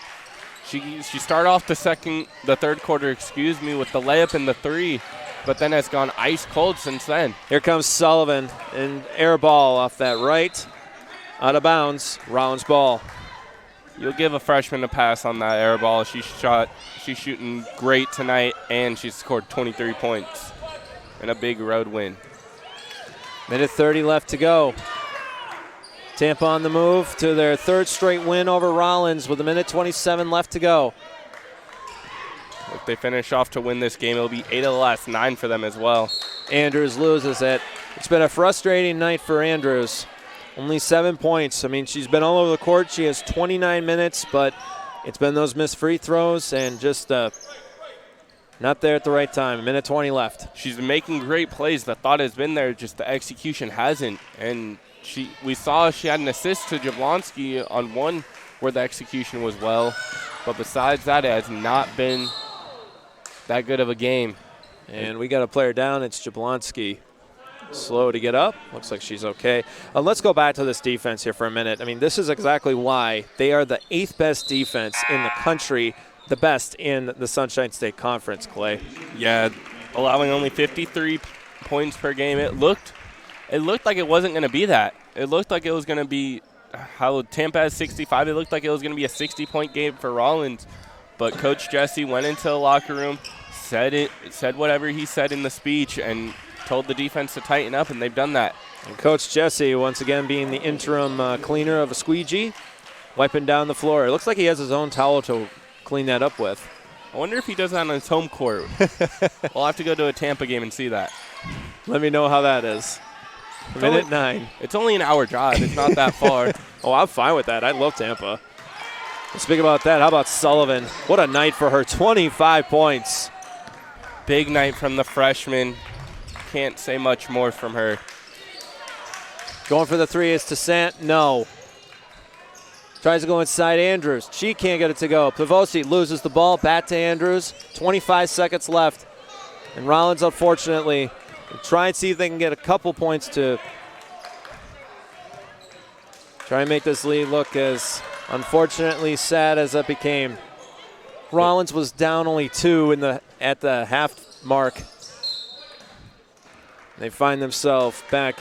She started off the third quarter, with the layup and the three, but then has gone ice cold since then. Here comes Sullivan, and air ball off that right, out of bounds, Rollins ball. You'll give a freshman a pass on that air ball. She's shooting great tonight, and she scored 23 points in a big road win. Minute 30 left to go. Tampa on the move to their third straight win over Rollins with a minute 27 left to go. If they finish off to win this game, it'll be 8 of the last 9 for them as well. Andrews loses it. It's been a frustrating night for Andrews. Only 7 points. I mean, she's been all over the court. She has 29 minutes, but it's been those missed free throws and just not there at the right time. A minute 20 left. She's been making great plays. The thought has been there, just the execution hasn't. And we saw she had an assist to Jablonski on one where the execution was well. But besides that, it has not been that good of a game. And we got a player down. It's Jablonski. Slow to get up. Looks like she's okay. Let's go back to this defense here for a minute. I mean, this is exactly why they are the 8th best defense in the country, the best in the Sunshine State Conference, Clay. Yeah, allowing only 53 points per game. It looked like it wasn't going to be that. It looked like it was going to be how Tampa has 65. It looked like it was going to be a 60-point game for Rollins. But Coach Jesse went into the locker room, said whatever he said in the speech, and told the defense to tighten up, and they've done that. And Coach Jesse, once again, being the interim cleaner of a squeegee, wiping down the floor. It looks like he has his own towel to clean that up with. I wonder if he does that on his home court. We'll have to go to a Tampa game and see that. Let me know how that is. Minute 9. It's only an hour drive. It's not that far. Oh, I'm fine with that. I love Tampa. Speaking about that, how about Sullivan? What a night for her. 25 points. Big night from the freshman. Can't say much more from her. Going for the three is Toussaint. No. Tries to go inside Andrews. She can't get it to go. Pavosi loses the ball. Back to Andrews. 25 seconds left. And Rollins, unfortunately, try and see if they can get a couple points to try and make this lead look as unfortunately sad as it became. Rollins was down only 2 at the half mark. They find themselves back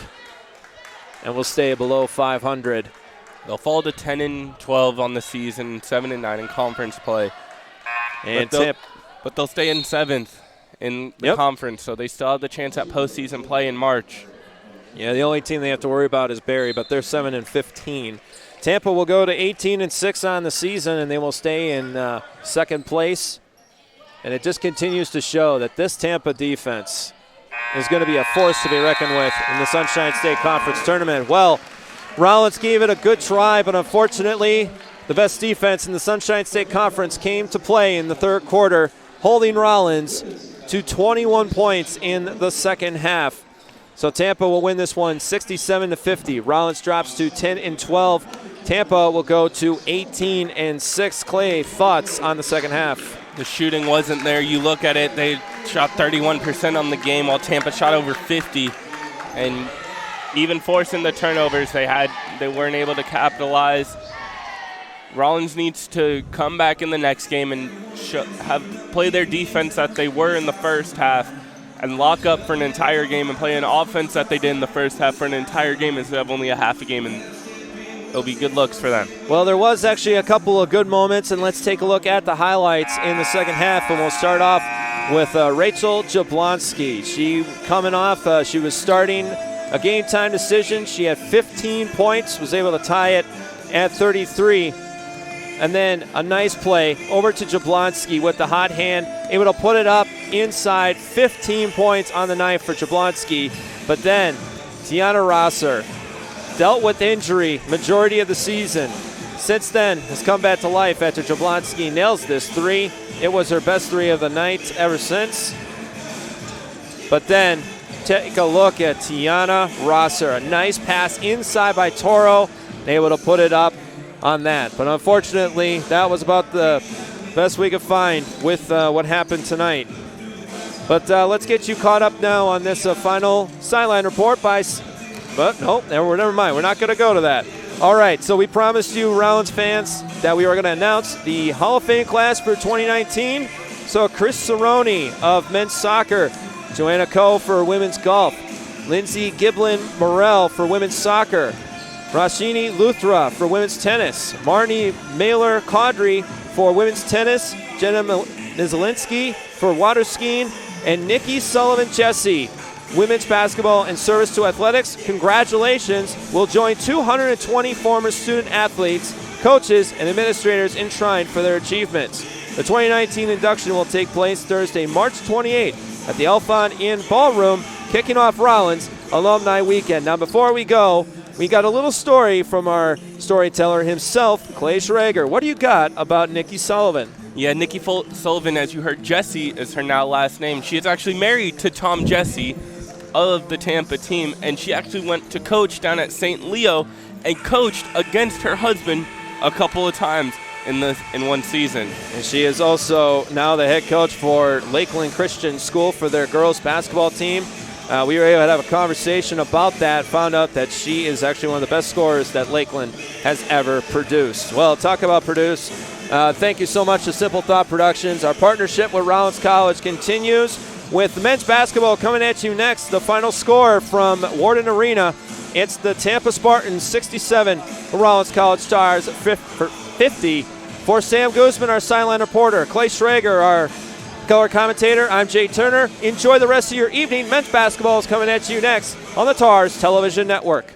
and will stay below 500. They'll fall to 10-12 on the season, 7-9 in conference play. And but they'll stay in 7th in the conference, so they still have the chance at postseason play in March. Yeah, the only team they have to worry about is Barry, but they're 7-15. Tampa will go to 18-6 on the season, and they will stay in second place. And it just continues to show that this Tampa defense is going to be a force to be reckoned with in the Sunshine State Conference Tournament. Well, Rollins gave it a good try, but unfortunately, the best defense in the Sunshine State Conference came to play in the third quarter, holding Rollins to 21 points in the second half. So Tampa will win this one 67-50. Rollins drops to 10-12. Tampa will go to 18-6. Clay, thoughts on the second half? The shooting wasn't there. You look at it, they shot 31% on the game while Tampa shot over 50. And even forcing the turnovers, they weren't able to capitalize. Rollins needs to come back in the next game and play their defense that they were in the first half and lock up for an entire game and play an offense that they did in the first half for an entire game instead of only a half a game, and it'll be good looks for them. Well, there was actually a couple of good moments, and let's take a look at the highlights in the second half, and we'll start off with Rachel Jablonski. She coming off, she was starting a game time decision. She had 15 points, was able to tie it at 33. And then a nice play over to Jablonski with the hot hand, able to put it up inside. 15 points on the night for Jablonski. But then Tiana Rosser dealt with injury majority of the season. Since then, has come back to life after Jablonski nails this three. It was her best three of the night ever since. But then take a look at Tiana Rosser. A nice pass inside by Toro. Able to put it up on that. But unfortunately, that was about the best we could find with what happened tonight. But let's get you caught up now on this final sideline report but no, never mind. We're not going to go to that. All right, so we promised you, Rollins fans, that we were going to announce the Hall of Fame class for 2019. So Chris Cerrone of men's soccer, Joanna Coe for women's golf, Lindsay Giblin Morell for women's soccer, Rashini Luthra for women's tennis, Marnie Mailer-Caudry for women's tennis, Jenna Nizelinski for water skiing, and Nikki Sullivan Jesse, women's basketball and service to athletics. Congratulations. We'll join 220 former student athletes, coaches, and administrators enshrined for their achievements. The 2019 induction will take place Thursday, March 28th at the Alphon Inn Ballroom, kicking off Rollins Alumni Weekend. Now, before we go, we got a little story from our storyteller himself, Clay Schrager. What do you got about Nikki Sullivan? Yeah, Nikki Sullivan, as you heard, Jesse is her now last name. She is actually married to Tom Jesse of the Tampa team, and she actually went to coach down at St. Leo and coached against her husband a couple of times in one season. And she is also now the head coach for Lakeland Christian School for their girls basketball team. We were able to have a conversation about that, found out that she is actually one of the best scorers that Lakeland has ever produced. Well, talk about produce. Thank you so much to Simple Thought Productions. Our partnership with Rollins College continues with men's basketball coming at you next. The final score from Warden Arena, it's the Tampa Spartans 67, Rollins College Stars 50. For Sam Guzman, our sideline reporter, Clay Schrager, our color commentator, I'm Jay Turner. Enjoy the rest of your evening. Men's basketball is coming at you next on the TARS Television Network.